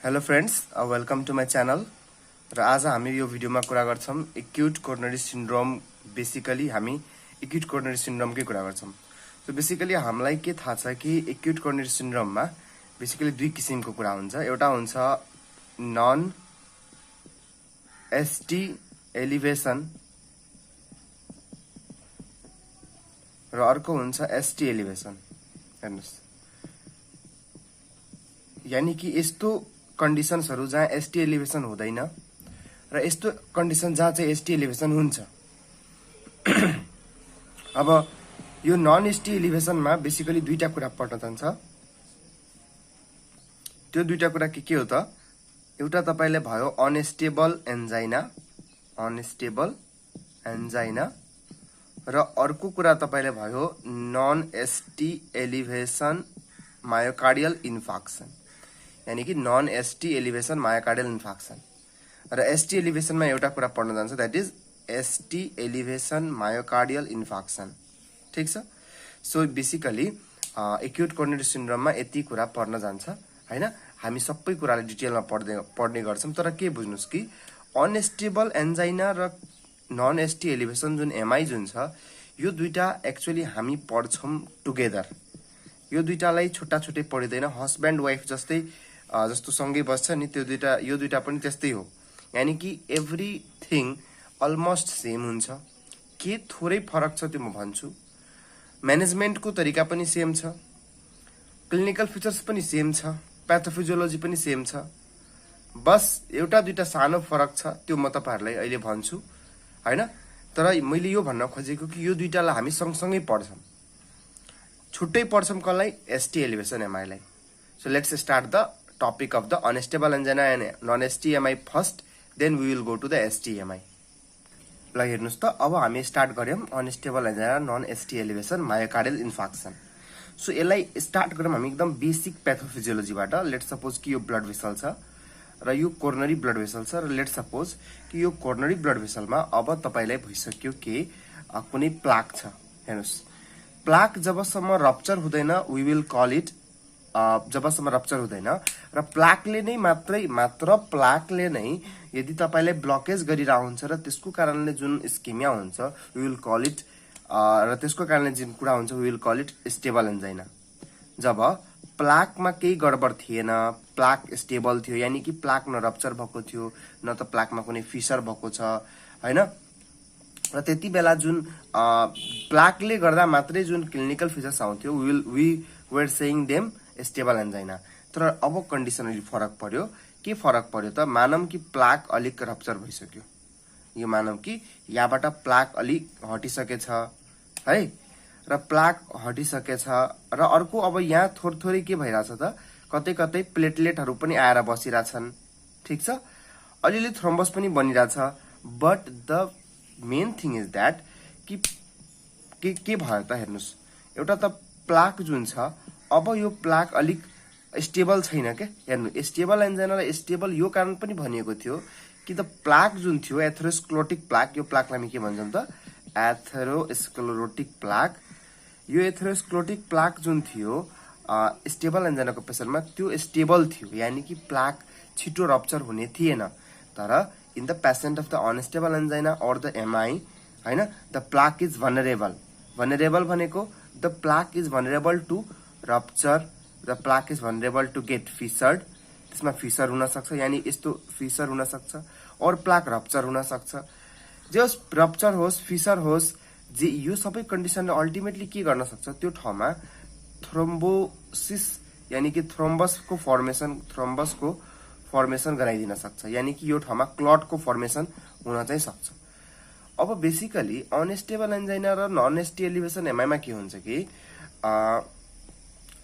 Hello friends, welcome to my channel. र आज हामी यो भिडियोमा कुरा गर्छौं एक्यूट कोरोनरी सिन्ड्रोम। बेसिकली हामी एक्यूट कोरोनरी सिन्ड्रोमकै कुरा गर्छौं। सो बेसिकली हामीलाई के थाहा छ कि एक्यूट कोरोनरी सिन्ड्रोममा बेसिकली दुई किसिमको कुरा हुन्छ। एउटा हुन्छ नन एसटी एलिभेसन र अर्को हुन्छ एसटी एलिभेसन। हेर्नुस्, यानी कि यस्तो कन्डिसन्सहरु जहाँ एसटी एलिभेसन हुँदैन र यस्तो कन्डिसन जहाँ चाहिँ एसटी एलिभेसन हुन्छ। अब यो नन एसटी एलिभेसनमा बेसिकली दुईटा कुरा पढ्न जान्छ। त्यो दुईटा कुरा के हो त? एउटा तपाईले भयो अनस्टेबल एन्जाइना र अर्को कुरा तपाईले भयो non ST elevation myocardial infarction, यानी कि non ST elevation myocardial infarction. र एसटी एलिभेसनमा एउटा कुरा पढ्न जान्छ, that is ST elevation myocardial infarction. ठीक छ। सो बेसिकली एक्यूट कोरोनरी सिन्ड्रोममा यति कुरा पढ्न जान्छ हैन। हामी सबै कुराले डिटेलमा पढ्ने गर्छौं। तर के बुझ्नुस् कि अनस्टेबल एन्जाइना र नन एसटी एलिभेसन जुन एमआई जुन छ, यो दुईटा एक्चुअली हामी पढ्छौं टुगेदर। यो दुईटालाई छुट्टा छुट्टै पढिदैन। हस्बैंड वाइफ जस्तो सँगै बस्छ नि, त्यो दुईटा यो दुईटा पनि त्यस्तै हो। यानी कि एभ्रीथिङ अलमोस्ट सेम हुन्छ। के थोरै फरक छ त्यो म भन्छु। म्यानेजमेन्टको तरिका पनि सेम छ, क्लिनिकल फिचर्स पनि सेम छ, प्याथोफिजियोलोजी पनि सेम छ। बस एउटा दुईटा सानो फरक छ, त्यो म तपाईहरुलाई अहिले भन्छु हैन। तर मैले यो भन्न खोजेको कि यो दुईटालाई हामी सँगसँगै पढ्छौं, छुट्टै पढ्छौं। कसलाई? एसटी एलिभेसन एमआई लाई। So let's start the topic of the unstable angina and non ST MI first, then we will go to the ST MI. ल हेर्नुस् त, अब हामी स्टार्ट गर्यौं unstable angina non ST elevation myocardial infarction. So यसलाई start गर्यौं हामी एकदम बेसिक प्याथोफिजियोलोजीबाट। लेट्स सपोज कि यो ब्लड भेसल छ र यो कोरोनरी ब्लड भेसल छ। र लेट्स सपोज कि यो कोरोनरी ब्लड भेसलमा अब तपाईलाई भइसक्यो कि कुनै प्लाक छ। हेर्नुस्, प्लाक जबसम्म रप्चर हुँदैन, वी विल कल इट जबसम्म रप्चर हुँदैन र प्लाकले नै मात्र प्लाकले नै यदि तपाईलाई ब्लकेज गरिरहेको हुन्छ र त्यसको कारणले जुन इस्केमिया हुन्छ, वी विल कल इट र त्यसको कारणले जुन कुरा हुन्छ, we will call it stable angina. जब प्लाकमा केही गडबड थिएन, प्लाक स्टेबल थियो, यानी कि प्लाक न रप्चर भएको थियो न त प्लाकमा कुनै फिसर भएको छ हैन। र त्यति बेला जुन प्लाकले गर्दा मात्रै जुन क्लिनिकल फिचर्स आउँथ्यो, we were saying them stable angina. तर अब कन्डिसन अलि फरक पर्यो। के फरक पर्यो त? मानम कि प्लाक अलिक रप्चर भइसक्यो। यो मानम कि यहाँबाट प्लाक अलिक हटिसकेछ है, र प्लाक हटिसकेछ र अर्को अब यहाँ थोरै के भइराछ त, कतै कतै प्लेटलेटहरु पनि आएर बसिराछन्। ठीक छ। अलिअलि थ्रोम्बस पनि बनिराछ। But the main thing is that कि के भयो त? हेर्नुस्, एउटा त प्लाक जुन छ, अब यो प्लाक अलिक स्टेबल छैन के। हेर्नु, स्टेबल एन्जाइना र स्टेबल यो कारण पनि भनिएको थियो कि द प्लाक जुन थियो एथेरोस्क्लेरोटिक प्लाक, यो प्लाकलाई हामी के भन्छौं त? Atherosclerotic plaque. यो एथेरोस्क्लेरोटिक प्लाक जुन थियो स्टेबल एन्जाइनाको पेशेन्टमा, त्यो स्टेबल थियो, यानी कि प्लाक छिटो रप्चर हुने थिएन। तर in the patient of the unstable angina और द एमआई हैन, the plaque is vulnerable. Vulnerable भनेको the plaque is vulnerable to rupture, the plaque is vulnerable to get fissured. त्यसमा फिसर हुन सक्छ, यानी यस्तो फिसर हुन सक्छ, और प्लाक रप्चर हुन सक्छ। जे होस्, रप्चर होस्, फिसर होस्, जे यो सबै कन्डिसनले अल्टिमेटली के गर्न सक्छ? त्यो ठाउँमा थ्रोम्बोसिस, यानी कि थ्रोम्बसको फर्मेसन गराइदिन सक्छ, यानी कि यो ठाउँमा क्लटको फर्मेसन हुन चाहिँ सक्छ। अब बेसिकली अनस्टेबल एन्जाइना र नन एसटी एलिभेसन एमआईमा के हुन्छ कि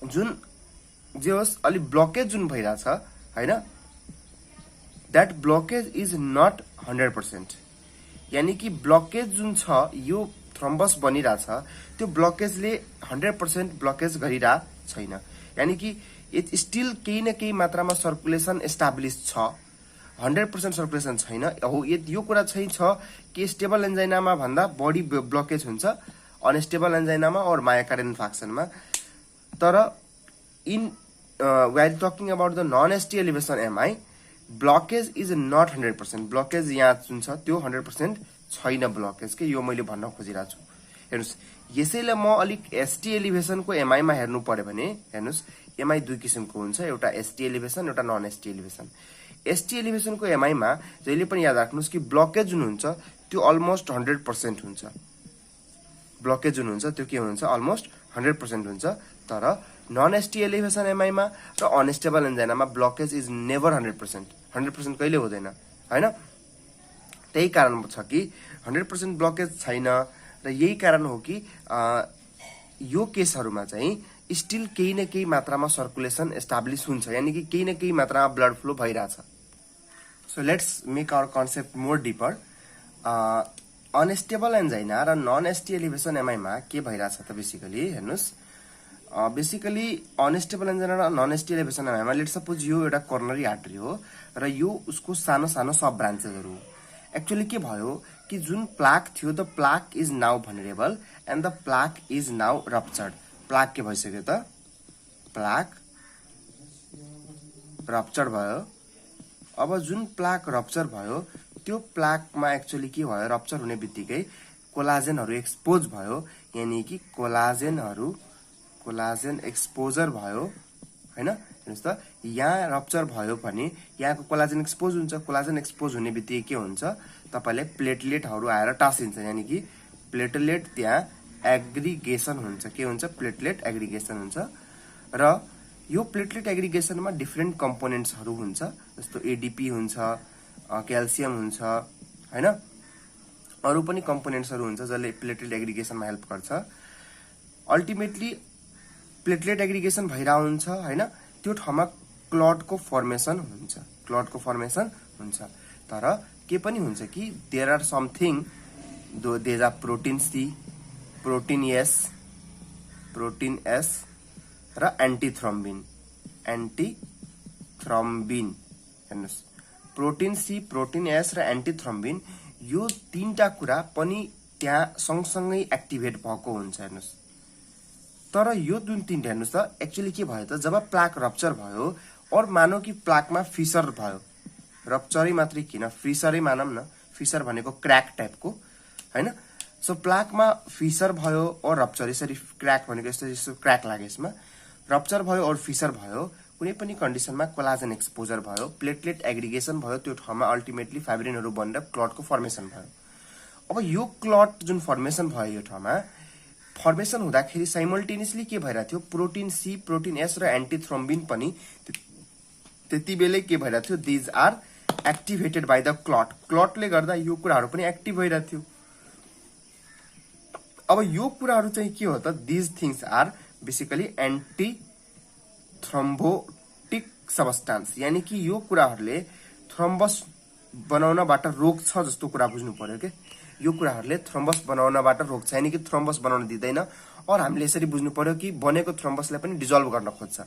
जुन जे होस् अलि ब्लकेज जुन भइराछ हैन, दैट ब्लकेज इज नट 100%। यानी कि ब्लकेज जुन छ, यो थ्रोम्बस बनिराछ, त्यो ब्लकेजले 100% ब्लकेज गरिरा छैन। यानी कि इट स्टिल केही न केही मात्रामा सर्कुलेसन एस्टाब्लिश छ, 100% सर्कुलेसन छैन। हो, यो कुरा चाहिँ छ कि स्टेबल एन्जाइनामा भन्दा बढी ब्लकेज हुन्छ अनस्टेबल एन्जाइनामा और मायोकार्डियल इन्फार्क्सनमा। तर in while talking about the non-ST elevation MI, blockage is not 100%. blockage यहाँ जुन छ त्यो 100% छैन blockage के यो मैले भन्न खोजिरहेको छु। हेर्नुस् यसैले म अलिक ST elevation को MI मा हेर्नु पर्यो भने हेर्नुस् MI दुई किसिमको हुन्छ, एउटा ST elevation एउटा non ST elevation। ST elevation को MI मा जहिले पनि याद राख्नुस् कि blockage जुन हुन्छ त्यो अलमोस्ट 100% हुन्छ। ब्लकेज जुन हुन्छ त्यो के हुन्छ अलमोस्ट 100% हुन्छ। तर नन एसटी एलिभेसन एमआई मा र अनस्टेबल एन्जाइनामा ब्लकेज इज नेभर 100%। 100% कहिले हुँदैन हैन। त्यही कारण छ कि 100% ब्लकेज छैन र यही कारण हो कि यो केसहरुमा चाहिँ स्टिल केही न केही मात्रामा सर्कुलेसन एस्टाब्लिश हुन्छ, यानी कि केही न केही मात्रामा ब्लड फ्लो भइराछ। So let's make our concept more deeper. Unstable angina र नन एसटी एलिभेसन एमआई मा के भइराछ त बेसिकली हेर्नुस्, बेसिकली अनस्टेबल एन्जाइना र नन एसटी एलिभेसन एमआई मा लेट्स सपोज यो एउटा कोरोनरी आर्टरी हो र यो उसको सानो सानो सब ब्रान्चेसहरु हो। एक्चुअली के भयो कि जुन प्लाक थियो the plaque is now vulnerable and the plaque is now ruptured. Plaque के भइसक्यो त प्लाक रप्चर भयो। अब जुन प्लाक रप्चर भयो त्यो प्लाकमा एक्चुअली के भयो रप्चर हुने बित्तिकै कोलाजेनहरु एक्सपोज भयो, यानी कि कोलाजेन एक्सपोजर भयो हैन। हेर्नुस् त यहाँ रप्चर भयो भने यहाँको कोलाजेन एक्सपोज हुन्छ। कोलाजेन एक्सपोज हुने बित्तिकै के हुन्छ तपाईले प्लेटलेटहरु आएर टाँसिन्छ, यानी कि प्लेटलेट त्यहाँ एग्रिगेसन हुन्छ। के हुन्छ प्लेटलेट एग्रिगेसन हुन्छ र यो प्लेटलेट एग्रिगेसनमा डिफरेन्ट कम्पोनेन्ट्सहरु हुन्छ, जस्तो एडीपी हुन्छ, क्याल्सियम हुन्छ हैन, अरु पनि कम्पोनेन्ट्सहरु हुन्छ जसले प्लेटलेट एग्रिगेसनमा हेल्प गर्छ। अल्टिमेटली प्लेटलेट एग्रिगेसन भइरा हुन्छ हैन, त्यो ठाउँमा क्लटको फर्मेसन हुन्छ। तर के पनि हुन्छ कि there are something there are protein C, protein S र एन्टिथ्रोम्बिन। हेर्नुस् प्रोटिन सी, प्रोटिन एस र एन्टिथ्रोम्बिन यो तीनटा कुरा पनि त्यहाँ सँगसँगै एक्टिभेट भएको हुन्छ। हेर्नुस् तर यो जुन तीनटा हेर्नुस् त एक्चुअली के भयो त जब प्लाक रप्चर भयो और मानौ कि प्लाकमा फिसर भयो, रप्चरै मात्रै किन फिसरै मानम न, फिसर भनेको क्र्याक टाइपको हैन। सो प्लाकमा फिसर भयो और रप्चर, यसरी क्र्याक भनेको यस्तो क्र्याक लाग्यो, यसमा रप्चर भयो और फिसर भयो, कुनै पनि कन्डिसनमा कोलाजेन एक्सपोजर भयो, प्लेटलेट एग्रिगेसन भयो, त्यो ठाउँमा अल्टिमेटली फाइब्रिनहरु बनेर क्लटको फर्मेसन भयो। अब यो क्लट जुन फर्मेसन भयो यो ठाउँमा फर्मेसन हुँदाखेरि साइमल्टेनियसली के भइरा थियो प्रोटिन सी, प्रोटिन एस र एन्टिथ्रोम्बिन पनि त्यतिबेलै के भइरा थियो these are activated by the clot. क्लटले गर्दा यो कुराहरु पनि एक्टिभ भइरा थियो। अब यो कुराहरु चाहिँ के हो त these things are basically anti thrombotic substance, यानी कि यो कुराहरुले थ्रोम्बस बनाउनबाट रोक्छ जस्तो कुरा बुझ्नु पर्यो के। यो कुराहरुले थ्रोम्बस बनाउनबाट रोक्छ, यानी कि थ्रोम्बस बनाउन दिदैन, और हामीले यसरी बुझ्नु पर्यो कि बनेको थ्रोम्बसलाई पनि डिजल्भ गर्न खोज्छ।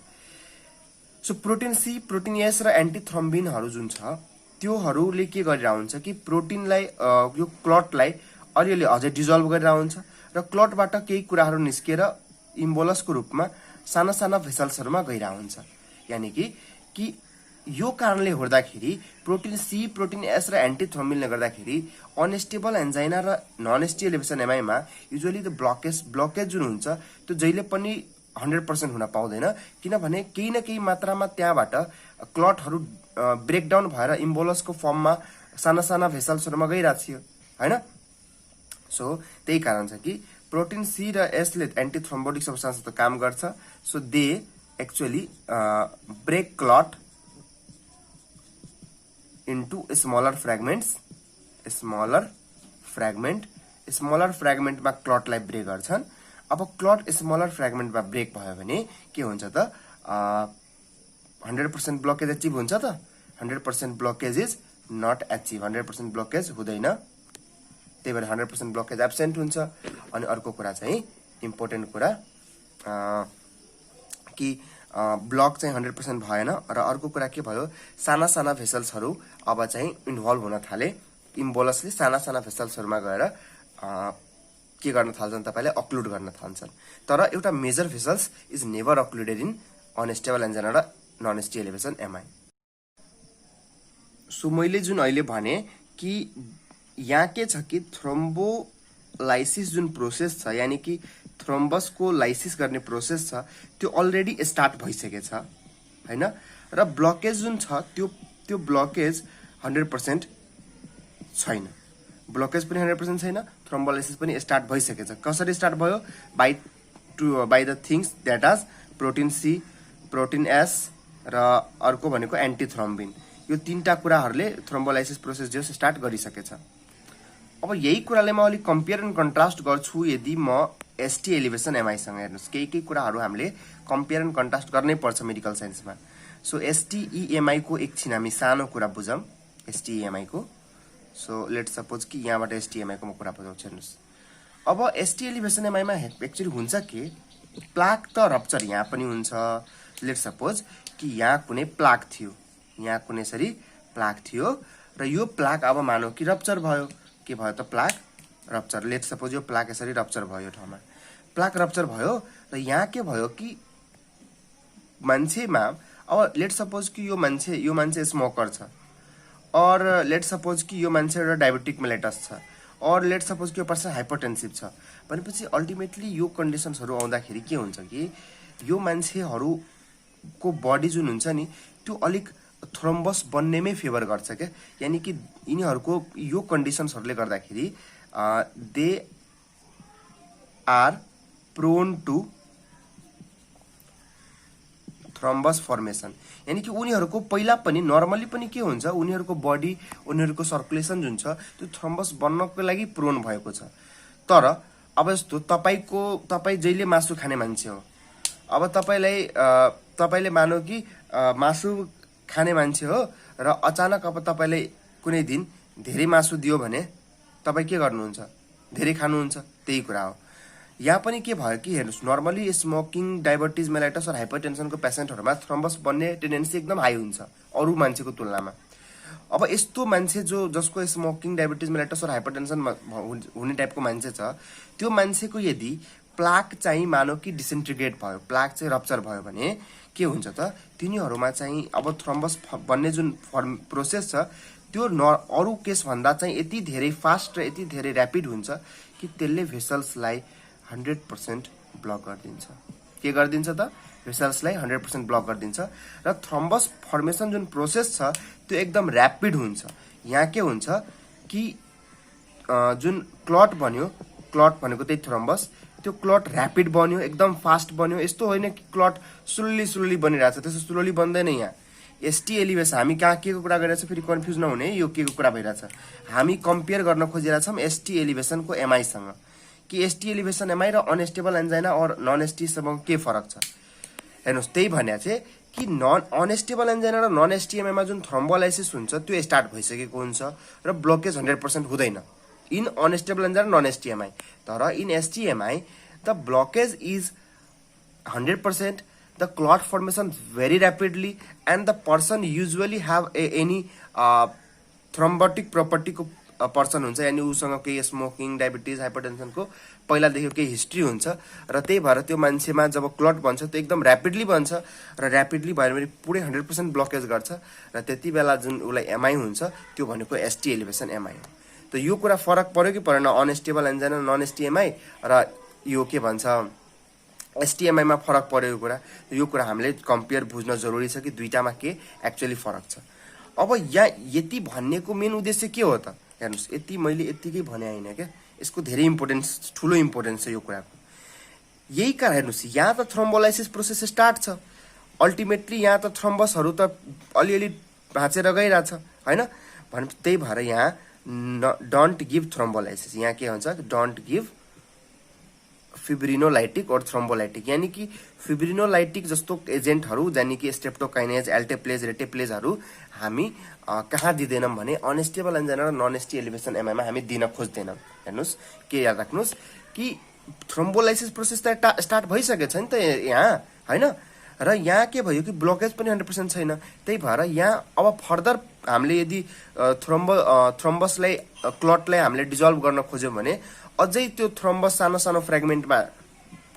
So protein C, protein S र एन्टिथ्रोम्बिनहरु जुन छ त्योहरुले के गरिरा हुन्छ कि प्रोटिनलाई यो क्लटलाई अलिअलि अझै डिजल्भ गरिरा हुन्छ र क्लटबाट केही कुराहरु निस्केर इम्बोलसको रूपमा साना साना भेसल्सहरुमा गइरा हुन्छ। यानी कि यो कारणले हुँदाखेरि प्रोटिन सी, प्रोटिन एस र एन्टिथ्रोम्बिनले गर्दाखेरि अनस्टेबल एन्जाइना र नन एसटी एलिभेसन एमआई मा युजुअली द ब्लकेज जुन हुन्छ त्यो जहिले पनि 100% हुन पाउँदैन, किनभने केही न केही मात्रामा त्यहाँबाट क्लटहरु ब्रेकडाउन भएर इम्बोलसको फर्ममा साना साना भेसल्सहरुमा गइराछ हैन। सो त्यही कारण छ कि प्रोटिन सी र एस ले एन्टिथ्रोम्बोटिक सबस्टान्स त काम गर्छ। So they actually break clot into smaller fragments, smaller fragment मा क्लट लाई ब्रेक गर्छन्। अब क्लट स्मलर फ्रेगमेन्ट मा ब्रेक भयो भने के हुन्छ त 100% ब्लकेज अचिभ हुन्छ त 100% blockage is not achieve, 100% blockage हुँदैन, त्यही भएर 100% ब्लकेज एब्सेन्ट हुन्छ। अनि अर्को कुरा चाहिँ इम्पोर्टेन्ट कुरा कि ब्लक चाहिँ 100% भएन र अर्को कुरा के भयो साना साना भेसल्सहरु अब चाहिँ इन्भल्भ हुन थाले। इम्बोलसले साना साना भेसल्सहरुमा गएर के गर्न थाल्छन् तपाईले अक्लुड गर्न थाल्छन्। तर एउटा major vessels is never occluded in unstable angina र नन एसटी एलिभेसन एमआई। सो मैले जुन अहिले भने कि यहाँ के छ कि थ्रोम्बोलाइसिस जुन प्रोसेस छ यानी कि थ्रोम्बसको लाइसिस गर्ने प्रोसेस छ त्यो अलरेडी स्टार्ट भइसकेछ हैन, र ब्लकेज जुन छ त्यो ब्लकेज 100% छैन, ब्लकेज पनि 100% छैन, थ्रोम्बोलाइसिस पनि स्टार्ट भइसकेछ। कसरी स्टार्ट भयो? बाइ द थिङ्स द्याट आज प्रोटिन सी, प्रोटिन एस र अर्को भनेको एन्टिथ्रोम्बिन, यो तीनटा कुराहरूले थ्रोम्बोलाइसिस प्रोसेस जो स्टार्ट गरिसकेछ। अब यही कुराले म अलिक कम्पेयर एन्ड कन्ट्रास्ट गर्छु यदि म एसटी एलिभेसन एमआईसँग। हेर्नुहोस् केही कुराहरू हामीले कम्पेयर एन्ड कन्ट्रास्ट गर्नै पर्छ मेडिकल साइन्समा। सो एसटीईएमआई को एकछिन हामी सानो कुरा बुझौँ एसटीईएमआई को। सो लेट सपोज कि यहाँबाट एसटीएमआई को म कुरा बुझाउँछु। हेर्नुहोस् अब एसटी एलिभेसन एमआईमा एक्चुअली हुन्छ के, प्लाक त रप्चर यहाँ पनि हुन्छ। लेट सपोज कि यहाँ कुनै प्लाक थियो, यहाँ कुनै यसरी प्लाक थियो र यो प्लाक अब मानौ कि रप्चर भयो। के भयो त? Plaque rupture. लेट सपोज यो प्लाक यसरी रप्चर भयो यो ठाउँमा, प्लाक रप्चर भयो र यहाँ के भयो कि मान्छेमा अब लेट सपोज कि यो मान्छे स्मोकर छ, और लेट सपोज कि यो मान्छे एउटा डायबिटिक मेलेटस छ, और लेट सपोज कि यो पर्सन हाइपरटेन्सिभ छ भनेपछि अल्टिमेटली यो कन्डिसन्सहरू आउँदाखेरि के हुन्छ कि यो मान्छेहरूको बडी जुन हुन्छ नि त्यो अलिक थ्रोम्बस बन्नेमै फेभर गर्छ क्या। यानी कि यिनीहरूको यो कन्डिसन्सहरूले गर्दाखेरि they are prone to thrombus formation. यानी कि उनीहरूको पहिला पनि नर्मली पनि के हुन्छ, उनीहरूको बडी उनीहरूको सर्कुलेसन जुन छ त्यो थ्रोम्बस बन्नको लागि प्रोन भएको छ। तर अब यस्तो तपाईँ जहिले मासु खाने मान्छे हो, अब तपाईँले मानौ कि मासु खाने मान्छे हो र अचानक अब तपाईँले कुनै दिन धेरै मासु दियो भने तपाईँ के गर्नुहुन्छ? धेरै खानुहुन्छ। त्यही कुरा हो यहाँ पनि के भयो कि हेर्नुहोस् नर्मली स्मोकिङ, डायबिटिज मेलाइटस र हाइपरटेन्सनको पेसेन्टहरूमा थ्रोम्बस बन्ने टेन्डेन्सी एकदम हाई हुन्छ अरू मान्छेको तुलनामा। अब यस्तो मान्छे जसको स्मोकिङ, डायबिटिज मेलाइटस र हाइपरटेन्सन हुने टाइपको मान्छे छ, त्यो मान्छेको यदि प्लाक चाहिँ मानौ कि डिसइन्टिग्रेट भयो, प्लाक चाहिँ रप्चर भयो भने के हुन्छ त, तिनीहरूमा चाहिँ अब थ्रोम्बस बन्ने जुन प्रोसेस छ त्यो अरू केसभन्दा चाहिँ यति धेरै फास्ट र यति धेरै ऱ्यापिड हुन्छ कि त्यसले भेसल्सलाई 100% ब्लक गरिदिन्छ। के गरिदिन्छ त? भेसल्सलाई 100% ब्लक गरिदिन्छ र थ्रोम्बस फर्मेसन जुन प्रोसेस छ त्यो एकदम ऱ्यापिड हुन्छ। यहाँ के हुन्छ कि जुन क्लट बन्यो, क्लट भनेको त्यही थ्रोम्बस, त्यो क्लट ऱ्यापिड बन्यो, एकदम फास्ट बन्यो। यस्तो होइन कि क्लट स्लोली बनिरहेछ, त्यस्तो स्लोली बन्दैन। यहाँ एसटी एलिभेसन हामी कहाँ के को कुरा गरिरहेछ फेरि कन्फ्युज नहुने, यो के को कुरा भइरहेछ। हामी कम्पेयर गर्न खोजिरहेछौँ एसटी एलिभेसनको एमआईसँग कि एसटी एलिभेसन एमआई र अनस्टेबल एन्जाइना और नन एसटीसँग के फरक छ। हेर्नुहोस् त्यही भने चाहिँ कि अनस्टेबल एन्जाइना र नन एसटीएमआईमा जुन थ्रोम्बोलाइसिस हुन्छ त्यो स्टार्ट भइसकेको हुन्छ र ब्लकेज 100% हुँदैन in unstable angina non STEMI. तर in STEMI the blockage is 100%, the clot formation very rapidly, and the person usually have any thrombotic property को पर्सन हुन्छ, यानी उसँग केही स्मोकिङ, डायबिटिज, हाइपरटेन्सनको पहिलादेखि केही हिस्ट्री हुन्छ र त्यही भएर त्यो मान्छेमा जब क्लट बन्छ त्यो एकदम ऱ्यापिडली बन्छ र ऱ्यापिडली भयो भने पुरै 100% ब्लकेज गर्छ र त्यति बेला जुन उसलाई एमआई हुन्छ त्यो भनेको एसटी एलिभेसन एमआई हो। त यो कुरा फरक पर्यो कि परेन अनस्टेबल एन्जाइना नन एसटीएमआई र यो के भन्छ एसटीएमआईमा फरक पर्यो यो कुरा हामीले कम्पेयर बुझ्न जरुरी छ कि दुईटामा के एक्चुअली फरक छ। अब यहाँ यति भन्नेको मेन उद्देश्य के हो त? हेर्नुहोस् यति मैले यतिकै भने हैन क्या, यसको धेरै इम्पोर्टेन्स, ठुलो इम्पोर्टेन्स छ यो कुराको। यही कारण हेर्नुहोस् यहाँ त थ्रोम्बोलाइसिस प्रोसेस स्टार्ट छ, अल्टिमेटली यहाँ त थ्रोम्बसहरू त अलिअलि भाँचेर गइरहेछ हैन, भने त्यही भएर यहाँ डोन्ट गिभ थ्रोम्बोलाइसिस। यहाँ के हुन्छ डोन्ट गिभ फिब्रिनोलाइटिक और थ्रोम्बोलाइटिक, यानी कि फिब्रिनोलाइटिक जस्तो एजेन्टहरू यानी कि स्ट्रेप्टोकाइनेज, एल्टेप्लेज, रेटेप्लेजहरू हामी कहाँ दिँदैनौँ भने अनस्टेबल एन्जाइना र नन एसटी एलिभेसन एमआईमा हामी दिन खोज्दैनौँ। हेर्नुहोस् के याद राख्नुहोस् कि थ्रोम्बोलाइसिस प्रोसेस त स्टार्ट भइसकेछ नि त यहाँ हैन, र यहाँ के भयो कि ब्लकेज पनि 100% छैन। त्यही भएर यहाँ अब फर्दर हामीले यदि थ्रोम्बसलाई क्लटलाई हामीले डिजल्भ गर्न खोज्यौँ भने अझै त्यो थ्रोम्बस सानो सानो फ्रेगमेन्टमा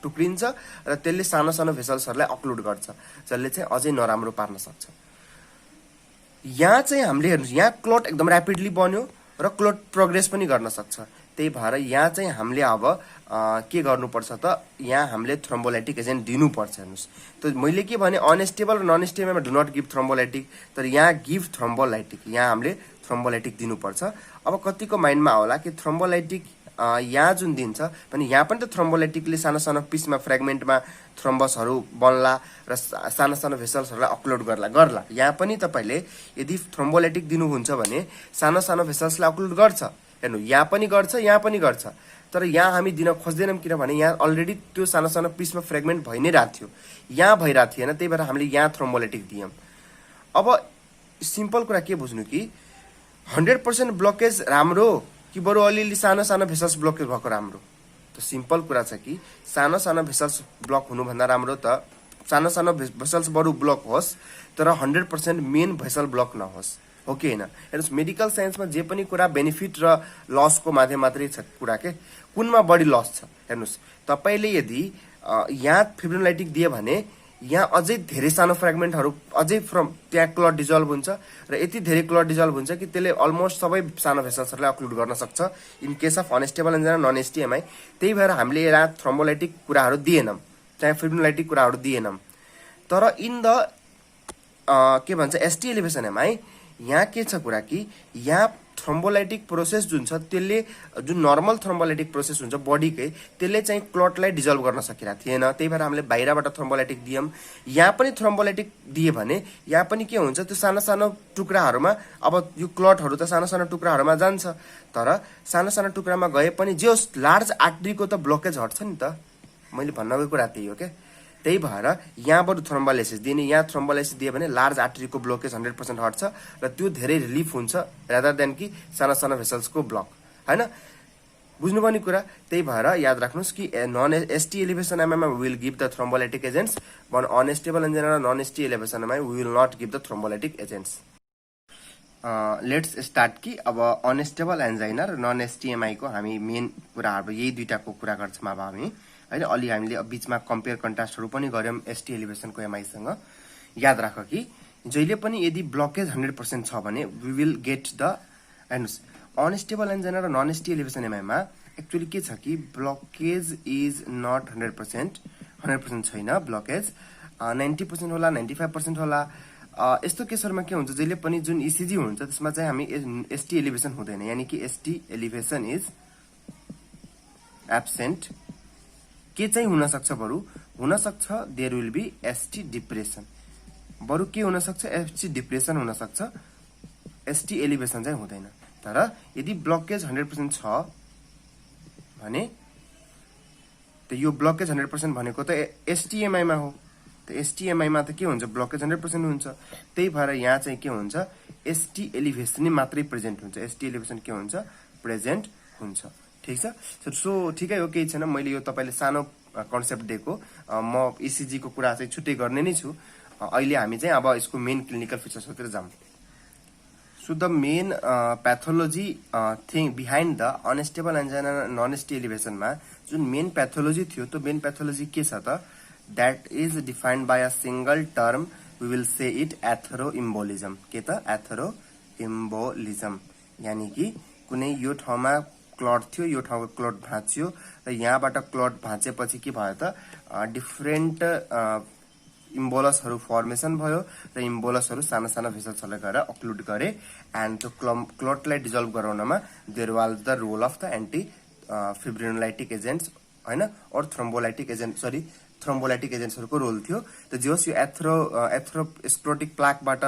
टुक्रिन्छ र त्यसले सानो सानो भेसल्सहरूलाई अक्लुड गर्छ, जसले चाहिँ अझै नराम्रो पार्न सक्छ। यहाँ चाहिँ हामीले हेर्नुहोस्, यहाँ क्लट एकदम ऱ्यापिडली बन्यो र क्लट प्रोग्रेस पनि गर्न सक्छ। त्यही भएर यहाँ चाहिँ हामीले अब के गर्नुपर्छ त, यहाँ हामीले थ्रोम्बोलाइटिक एजेन्ट दिनुपर्छ। हेर्नुहोस्, त मैले के भने अनस्टेबल र नन स्टेबलमा डु नट गिभ थ्रोम्बोलाइटिक, तर यहाँ गिभ थ्रोम्बोलाइटिक, यहाँ हामीले थ्रोम्बोलाइटिक दिनुपर्छ। अब कतिको माइन्डमा होला कि थ्रोम्बोलाइटिक यहाँ जुन दिन्छ पनि यहाँ पनि त थ्रोम्बोलाइटिकले सानो सानो पिसमा फ्रेगमेन्टमा थ्रोम्बसहरू बन्ला र सानो सानो भेसल्सहरूलाई अक्लोड गर्ला। यहाँ पनि तपाईँले यदि थ्रोम्बोलाइटिक दिनुहुन्छ भने सानो सानो भेसल्सलाई अक्लोड गर्छ। हेर्नु, यहाँ पनि गर्छ, यहाँ पनि गर्छ, तर यहाँ हामी दिन खोज्दैनौँ किनभने यहाँ अलरेडी त्यो सानो सानो पिसमा फ्रेगमेन्ट भइ नै रहेको थियो, यहाँ भइरहेको थिएन। त्यही भएर हामीले यहाँ थ्रोम्बोलाइटिक दियौँ। अब सिम्पल कुरा के बुझ्नु कि 100% ब्लकेज राम्रो कि बरु अलिअलि सानो सानो भेसल्स ब्लकेज भएको राम्रो? त सिम्पल कुरा छ कि सानो सानो भेसल्स ब्लक हुनुभन्दा राम्रो त सानो सानो भेसल्स बरु ब्लक होस् तर 100% मेन भेसल ब्लक नहोस्, हो कि होइन? हेर्नुहोस्, मेडिकल साइन्समा जे पनि कुरा बेनिफिट र लसको माथि मात्रै छ कुरा के, कुनमा बढी लस छ। हेर्नुहोस्, तपाईँले यदि यहाँ फिब्रिनोलाइटिक दियो भने यहाँ अझै धेरै सानो फ्रेगमेन्टहरू अझै त्यहाँ क्लट डिजल्भ हुन्छ र यति धेरै क्लट डिजल्भ हुन्छ कि त्यसले अलमोस्ट सबै सानो भेसल्सहरूलाई अक्लुड गर्न सक्छ in case of unstable angina non STEMI. त्यही भएर हामीले यहाँ थ्रोम्बोलाइटिक कुराहरू दिएनौँ, चाहे फिब्रिनोलाइटिक कुराहरू दिएनौँ। तर इन द के भन्छ एसटी एलिभेसन एमआई यहाँ के छ कुरा कि यहाँ थ्रोम्बोलाइटिक प्रोसेस जुन छ त्यसले जुन नर्मल थ्रोम्बोलाइटिक प्रोसेस हुन्छ बडीकै त्यसले चाहिँ क्लटलाई डिजल्भ गर्न सकिरहेको थिएन। त्यही भएर हामीले बाहिरबाट थ्रोम्बोलाइटिक दियौँ। यहाँ पनि थ्रोम्बोलाइटिक दिए भने यहाँ पनि के हुन्छ, त्यो सानो सानो टुक्राहरूमा अब यो क्लटहरू त सानो सानो टुक्राहरूमा जान्छ, तर सानो सानो टुक्रामा गए पनि जो लार्ज आर्टरीको त ब्लकेज हट्छ नि त। मैले भन्नको कुरा त्यही हो क्या। त्यही भएर यहाँबाट थ्रोम्बोलाइसिस दिने, यहाँ थ्रोम्बोलाइसिस दियो भने लार्ज आर्टरीको ब्लकेज 100% हट्छ र त्यो धेरै रिलिफ हुन्छ रादर देन कि सानो सानो भेसल्सको ब्लक, होइन? बुझ्नुपर्ने कुरा। त्यही भएर याद राख्नुहोस् कि नन एसटी एलिभेसन एमआईमा will give the thrombolytic agents, but unstable angina र non ST elevation MI will not give the thrombolytic agents. Let's start कि अब अनस्टेबल एन्जाइना र नन एसटिएमआईको हामी मेन कुराहरू यही दुईटाको कुरा गर्छौँ अब हामी, होइन? अलि हामीले बिचमा कम्पेयर कन्ट्रास्टहरू पनि गऱ्यौँ एसटी एलिभेसनको एमआईसँग। याद राख कि जहिले पनि यदि ब्लकेज 100% छ भने वी विल गेट द, हेर्नुहोस्, अनस्टेबल एन्जाइना र नन एसटी एलिभेसन एमआईमा एक्चुअली के छ कि ब्लकेज इज नट 100% छैन। ब्लकेज 90% होला, 95% होला। यस्तो केसहरूमा के हुन्छ, जहिले पनि जुन इसिजी हुन्छ त्यसमा चाहिँ हामी एसटी एलिभेसन हुँदैन, यानि कि एसटी एलिभेसन इज एब्सेन्ट। के चाहिँ हुन सक्छ, बरु हुन सक्छ there will be ST depression, बरु के हुन सक्छ, एसटी डिप्रेसन हुन सक्छ, एसटी एलिभेसन चाहिँ हुँदैन। तर यदि ब्लकेज 100% छ भने त यो ब्लकेज 100% भनेको त एसटिएमआईमा हो, त एसटिएमआईमा त के हुन्छ, ब्लकेज 100% हुन्छ। त्यही भएर यहाँ चाहिँ के हुन्छ, एसटी एलिभेसन मात्रै प्रेजेन्ट हुन्छ, एसटी एलिभेसन के हुन्छ, प्रेजेन्ट हुन्छ। ठिक छ। सो ठिकै हो, केही छैन। मैले यो तपाईँले सानो कन्सेप्ट दिएको, म इसिजीको कुरा चाहिँ छुट्टै गर्ने नै छु। अहिले हामी चाहिँ अब यसको मेन क्लिनिकल फिचर्सहरूतिर जाउँ। So the main pathology thing behind the unstable angina non ST एलिभेसनमा जुन मेन प्याथोलोजी थियो, त्यो मेन प्याथोलोजी के छ त, that is defined by a single term, we will say it atheroembolism. के त, एथेरोइम्बोलिजम, यानि कि कुनै यो ठाउँमा क्लट थियो, यो ठाउँको क्लट भाँच्यो र यहाँबाट क्लट भाँचेपछि के भयो त, डिफरेन्ट इम्बोलसहरू फर्मेसन भयो र इम्बोलसहरू सानो सानो भेसल्सहरूलाई गएर अक्लुड गरे एन्ड त्यो क्लटलाई डिजल्भ गराउनमा there was the role of the anti fibrinolytic agents, होइन, और थ्रोम्बोलाइटिक एजेन्ट्सहरूको रोल थियो। त जे होस्, यो एथेरोस्क्लेरोटिक प्लाकबाट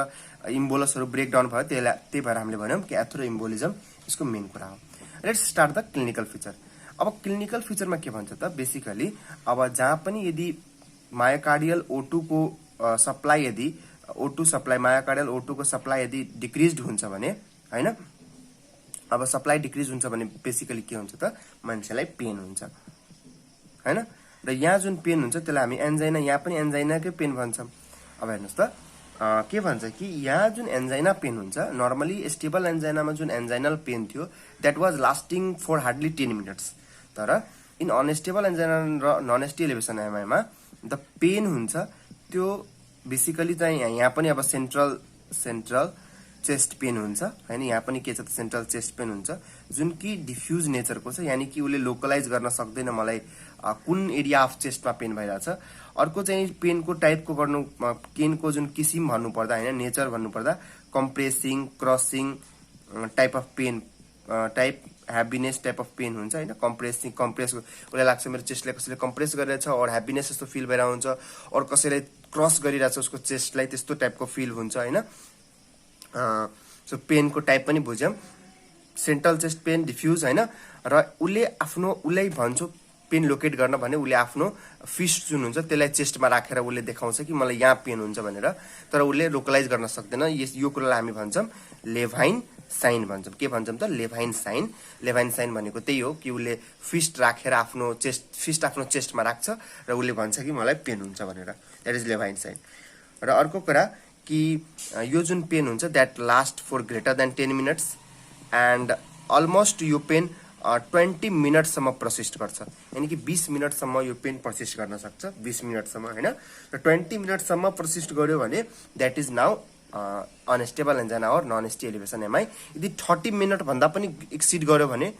इम्बोलसहरू ब्रेकडाउन भयो, त्यही भएर हामीले भन्यौँ कि एथेरोइम्बोलिजम यसको मेन कुरा हो। Let's start the clinical feature. अब क्लिनिकल फिचरमा के भन्छ त, बेसिकली अब जहाँ पनि यदि मायोकार्डियल O2 को सप्लाई, यदि O2 सप्लाई, मायोकार्डियल O2 को सप्लाई यदि डिक्रिज हुन्छ भने, होइन, अब सप्लाई डिक्रिज हुन्छ भने बेसिकली के हुन्छ त, मान्छेलाई पेन हुन्छ, होइन? र यहाँ जुन पेन हुन्छ त्यसलाई हामी एन्जाइना, यहाँ पनि एन्जाइनाकै पेन भन्छौँ। अब हेर्नुहोस् त, के भन्छ कि यहाँ जुन एन्जाइना पेन हुन्छ, नर्मली स्टेबल एन्जाइनामा जुन एन्जाइनल पेन थियो that was lasting for hardly 10 minutes, तर इन अनस्टेबल एन्जाइना र नन एसटी एलिभेसन एमआईमा द पेन हुन्छ त्यो बेसिकली चाहिँ यहाँ पनि अब सेन्ट्रल चेस्ट पेन हुन्छ हैन। यहाँ पनि के छ त सेन्ट्रल चेस्ट पेन हुन्छ जुन कि डिफ्युज नेचरको छ, यानी कि उसले लोकलाइज गर्न सक्दैन मलाई कुन एरिया अफ चेस्टमा पेन भइरहेछ। अर्को चाहिँ पेनको टाइपको गर्नु पेनको जुन किसिम भन्नु पर्दा हैन नेचर भन्नु पर्दा compressing crushing type of pain type happiness type of pain हुन्छ हैन। कम्प्रेस उसलाई लाग्छ मेरो चेस्टलाई कसैले कम्प्रेस गरिरहेछ और ह्याप्पीनेस जस्तो फिल भइरहेको हुन्छ, और कसैले क्रस गरिरहेछ उसको चेस्टलाई त्यस्तो टाइपको फिल हुन्छ हैन। सो पेनको टाइप पनि बुझ्यौं, सेन्ट्रल चेस्ट पेन डिफ्युज हैन। र उसलाई भन्छौ पेन लोकेट गर्न भने उसले आफ्नो फिस्ट जुन हुन्छ त्यसलाई चेस्टमा राखेर उसले देखाउँछ कि मलाई यहाँ पेन हुन्छ भनेर, तर उसले लोकलाइज गर्न सक्दैन। यो कुरालाई हामी भन्छौं लेभाइन साइन भन्छौं। के भन्छौं त लेभाइन साइन। लेभाइन साइन भनेको त्यही हो कि उसले फिस्ट राखेर आफ्नो चेस्टमा राख्छ र उसले भन्छ कि मलाई पेन हुन्छ भनेर, द्याट इज लेभाइन साइन। र अर्को कुरा कि यो जुन पेन हुन्छ that last for greater than 10 minutes and almost यो पेन 20 मिनटसम्म प्रसिस्ट गर्छ, यानी कि 20 मिनटसम्म यो पेन प्रसिस्ट गर्न सक्छ, 20 मिनटसम्म हैन। र 20 मिनटसम्म प्रसिस्ट गर्यो भने that is now unstable angina और नन एसटी एलिभेसन एमआई। यदि 30 मिनट भन्दा पनि एक्सिड गर्यो भने,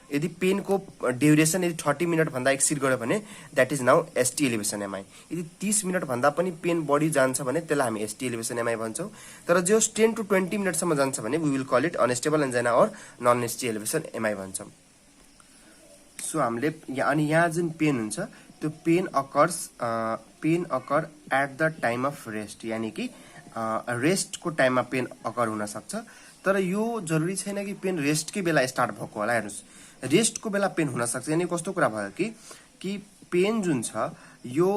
यदि पेनको ड्युरेसन यदि 30 मिनट भन्दा एक्सिड गर्यो भने that is now ST elevation MI. यदि 30 मिनट भन्दा पनि पेन बढी जान्छ भने त्यसलाई हामी एसटी एलिभेसन एमआई भन्छौं। तर जो 10 to 20 मिनटसम्म जान्छ भने we will call it unstable angina और नन एसटी एलिभेसन एमआई भन्छौं। सो हामीले यहाँ जुन पेन हुन्छ त्यो pain occur at the time of rest, यानी कि रेस्टको टाइममा पेन अकर हुन सक्छ। तर यो जरुरी छैन कि पेन रेस्टकै बेला स्टार्ट भएको होला। हेर्नुस्, रेस्टको बेला पेन हुन सक्छ, यानी कस्तो कुरा भयो कि पेन जुन छ यो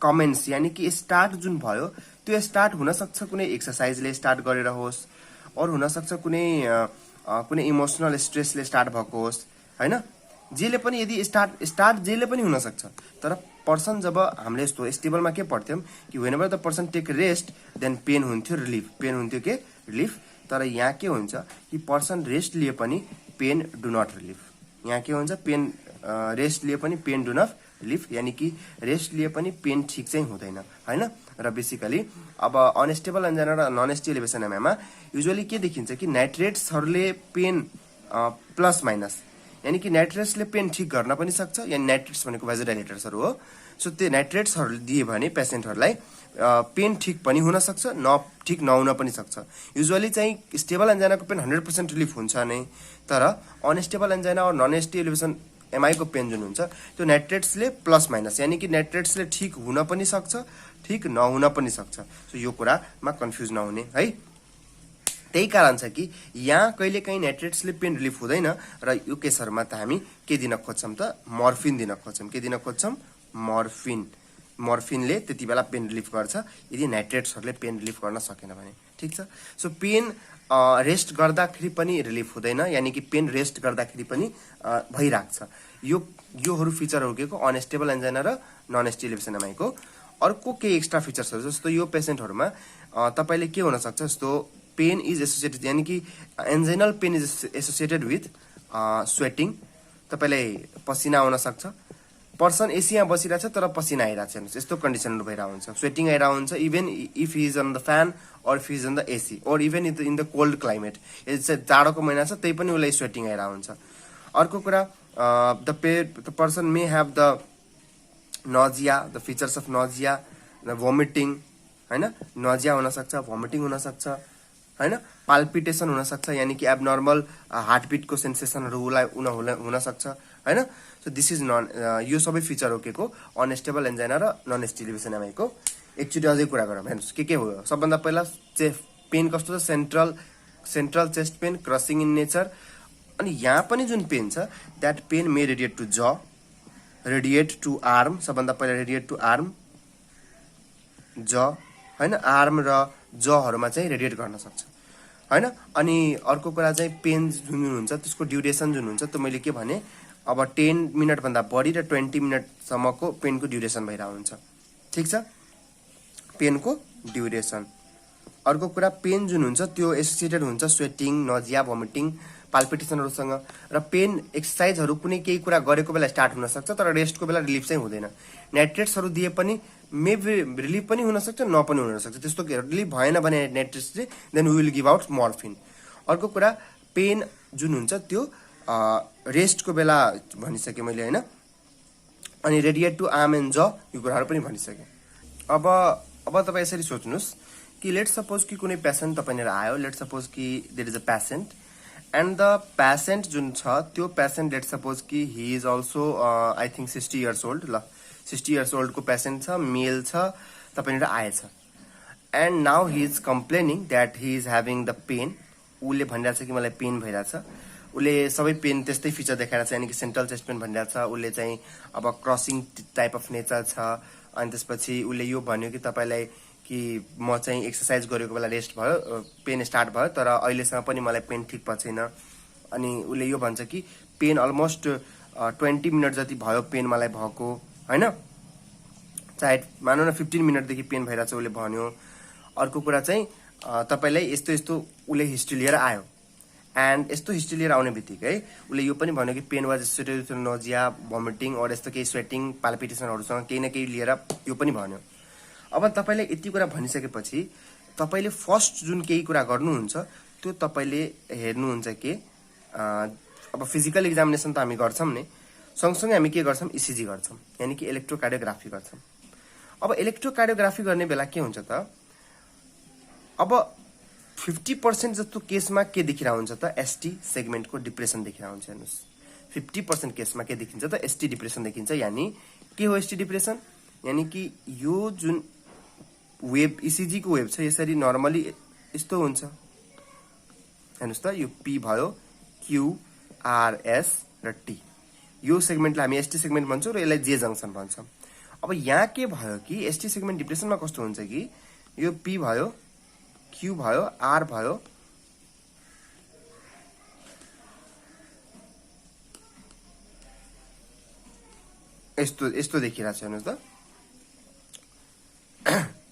कमेन्स यानी कि स्टार्ट जुन भयो त्यो स्टार्ट हुन सक्छ कुनै एक्सरसाइजले स्टार्ट गरेर होस्, और हुन सक्छ कुनै इमोसनल स्ट्रेसले स्टार्ट भएको होस् हैन। जेले पनि यदि स्टार्ट जेले पनि हुन सक्छ। तर पर्सन जब हामीले यस्तो स्टेबलमा के पढ्थ्यौं कि whenever the person take rest then pain हुन्थ्यो रिलिफ, पेन हुन्थ्यो के रिलिफ। तर यहाँ के हुन्छ कि पर्सन रेस्ट लिए पनि पेन डु नट रिलिफ। यहाँ के हुन्छ पेन रेस्ट लिए पनि पेन डु नट रिलिफ, यानी कि रेस्ट लिए पनि पेन ठीक चाहिँ हुँदैन हैन। र बेसिकली अब अनस्टेबल एन्जाइना र नन एसटी एलिभेसन एमआईमा युजुअली के देखिन्छ कि नाइट्रेट्सहरुले पेन प्लस माइनस, यानी कि नाइट्रेट्सले पेन ठीक गर्न पनि सक्छ, यानी नाइट्रेट्स भनेको भाजोडाइलेटर्सहरु हो। सो त्यो नाइट्रेट्सहरु दिए भने पेशेन्टहरुलाई पेन ठीक पनि हुन सक्छ, ठीक नहुन पनि सक्छ। युजुअली चाहिँ स्टेबल एन्जाइनाको पेन 100% रिलिफ हुन्छ नै, तर अनस्टेबल एन्जाइना और नन एसटी एलिभेसन एमआई को पेन जुन हुन्छ त्यो नाइट्रेट्सले प्लस माइनस, यानी कि नाइट्रेट्सले ठीक हुन पनि सक्छ, ठीक नहुन पनि सक्छ। सो यो कुरामा कन्फ्युज नहुने है। त्यही कारण छ कि यहाँ कहिलेकाहीँ नाइट्रेट्सले पेन रिलिफ हुँदैन र यो केसहरुमा त हामी के दिन खोज्छौं त मर्फिन दिन खोज्छौं। के दिन खोज्छौं? मर्फिन। मर्फिनले त्यति बेला पेन रिलिफ गर्छ यदि नाइट्रेट्सहरुले पेन रिलिफ गर्न सकेन भने, ठीक छ। सो पेन रेस्ट गर्दाखेरि पनि रिलिफ हुँदैन, यानी कि पेन रेस्ट गर्दाखेरि पनि भइराख्छ। योहरु फिचरहरु के को अनस्टेबल एन्जाइना र नन एसटी एलिभेसन एमआई को। अर्को के एक्स्ट्रा फिचर्सहरु जस्तो यो पेशेन्टहरुमा तपाईले के हुन सक्छ जस्तो पेन इज एसोसिएटेड, यानी कि anginal pain is associated with sweating. तपाईलाई पसिना आउन सक्छ, पर्सन एसीमा बसिरहेछ तर पसिना आइरहेछ, हेर्नुस् यस्तो कन्डिसनहरु भइरा हुन्छ, स्वेटिङ आइरा हुन्छ even if he is on the fan और if he is on the AC और even in the cold climate. यदि जाडोको महिना छ त्यही पनि उलाई स्वेटिङ आइरा हुन्छ। अर्को कुरा the person may have the nausea, the features of nausea, the vomiting हैन, नजिया हुन सक्छ, भोमिटिङ हुन सक्छ हैन, पाल्पिटेसन हुन सक्छ, यानी कि एबनर्मल हार्टबिटको सेन्सेसनहरु हुन सक्छ हैन। सो दिस इज यो सबै फिचर हो के को अनस्टेबल एन्जाइना र नन एसटी एलिभेसन एमआई को। एकचोटी अझै कुरा गरौँ, हेर्नुस् के हो। सबभन्दा पहिला पेन कस्तो छ, central chest pain, crushing in nature. अनि यहाँ पनि जुन पेन छ that pain may radiate to jaw, radiate to arm. सबभन्दा पहिला रेडिएट टु आर्म, ज हैन, आर्म र जहरुमा चाहिँ रेडिएट गर्न सक्छ हैन। अनि अर्को कुरा चाहिँ पेन जुन हुन्छ त्यसको ड्युरेसन जुन हुन्छ, त मैले के भने अब 10 मिनट भन्दा बढी र 20 मिनट सम्मको पेनको ड्युरेसन भइरा हुन्छ, ठीक छ, पेनको ड्युरेसन। अर्को कुरा पेन जुन हुन्छ त्यो एसोसिएटेड हुन्छ स्वेटिङ, नजिया, भोमिटिङ पाल्पिटेसनहरुसँग र पेन एक्सरसाइजहरु कुनै केही कुरा गरेको बेला स्टार्ट हुन सक्छ तर रेस्टको बेला रिलिफ चाहिँ हुँदैन। नाइट्रेट्सहरु दिए पनि मेबी रिलिफ पनि हुन सक्छ नपनि हुन सक्छ। त्यस्तो रिलिफ भएन भने नाइट्रेट्स चाहिँ then we will give out morphine. अर्को कुरा पेन जुन हुन्छ त्यो रेस्टको बेला भनिसके मैले हैन। अनि रेडिएट टु आर्म एन्ड ज यो कुराहरु पनि भनिसके। अब तपाई यसरी सोच्नुस् कि लेट सपोज कि कुनै पेशेन्ट तपाईनेर आयो। लेट सपोज कि there is a patient and the patient जुन छ त्यो पेशेन्ट लेट सपोज कि he is also I think 60 years old. ल 60 इयर्स ओल्ड को पेशेन्ट छ, मेल छ, तपाईनेर आएछ and now he is complaining that he is having the pain. उले भनिरहेछ कि मलाई पेन भइरहेछ। उले सबै पेन त्यस्तै फिचर देखाइरहेछ यानी कि सेन्ट्रल चेस्ट पेन भनिरहेछ। उले चाहिँ अब क्रसिङ टाइप अफ नेचर छ। अनि त्यसपछि उले यो भन्यो कि तपाईलाई कि म चाहिँ एक्सरसाइज गरेको बेला रेस्ट भयो, पेन स्टार्ट भयो तर अहिलेसम्म पनि मलाई पेन ठीक भएको छैन। अनि उले यो भन्छ कि पेन अलमोस्ट 20 मिनट जति भयो पेन मलाई भएको हैन। चाहे मानौ न 15 मिनट देखि पेन भइरहेछ उले भन्यो। अर्को कुरा चाहिँ तपाईलाई यस्तो यस्तो उले हिस्ट्री लिएर आयो एन्ड यस्तो हिस्ट्री लिएर आउने बित्तिकै उले यो पनि भन्यो कि pain was associated with nausea, vomiting और यस्तो केही स्वेटिङ, पाल्पिटेसनहरुसँग केही न केही लिएर यो पनि भन्यो। अब तपाईले यति कुरा भनिसकेपछि तपाईले फर्स्ट जुन केही कुरा गर्नुहुन्छ त्यो तपाईले हेर्नुहुन्छ के अब फिजिकल एक्जामिनेसन त हामी गर्छौं नि, सँगसँगै हामी के गर्छौं ईसीजी गर्छौं यानी कि इलेक्ट्रोकार्डियोग्राफी गर्छौं। अब इलेक्ट्रोकार्डियोग्राफी गर्ने बेला के हुन्छ त अब 50% जस्तो केसमा के देखिरा हुन्छ त एसटी सेगमेन्टको डिप्रेसन देखिरा हुन्छ। हेर्नुस् 50% केसमा के देखिन्छ त एसटी डिप्रेसन देखिन्छ। यानी के हो एसटी डिप्रेसन यानी कि यो जुन वेभ ईसीजी को वेभ छ यसरी नर्मली यस्तो हुन्छ। हेर्नुस् त यो पी भयो, क्यू, आर, एस र टी। यो सेगमेन्टलाई हामी एसटी सेगमेन्ट भन्छौं र यसलाई जे जंक्सन भन्छौं। अब यहाँ के भयो कि एसटी सेगमेन्ट डिप्रेसनमा कस्तो हुन्छ कि यो पी भयो, क्यू भयो, आर भयो, यस्तो यस्तो देखिरहेछ। हेर्नुस् त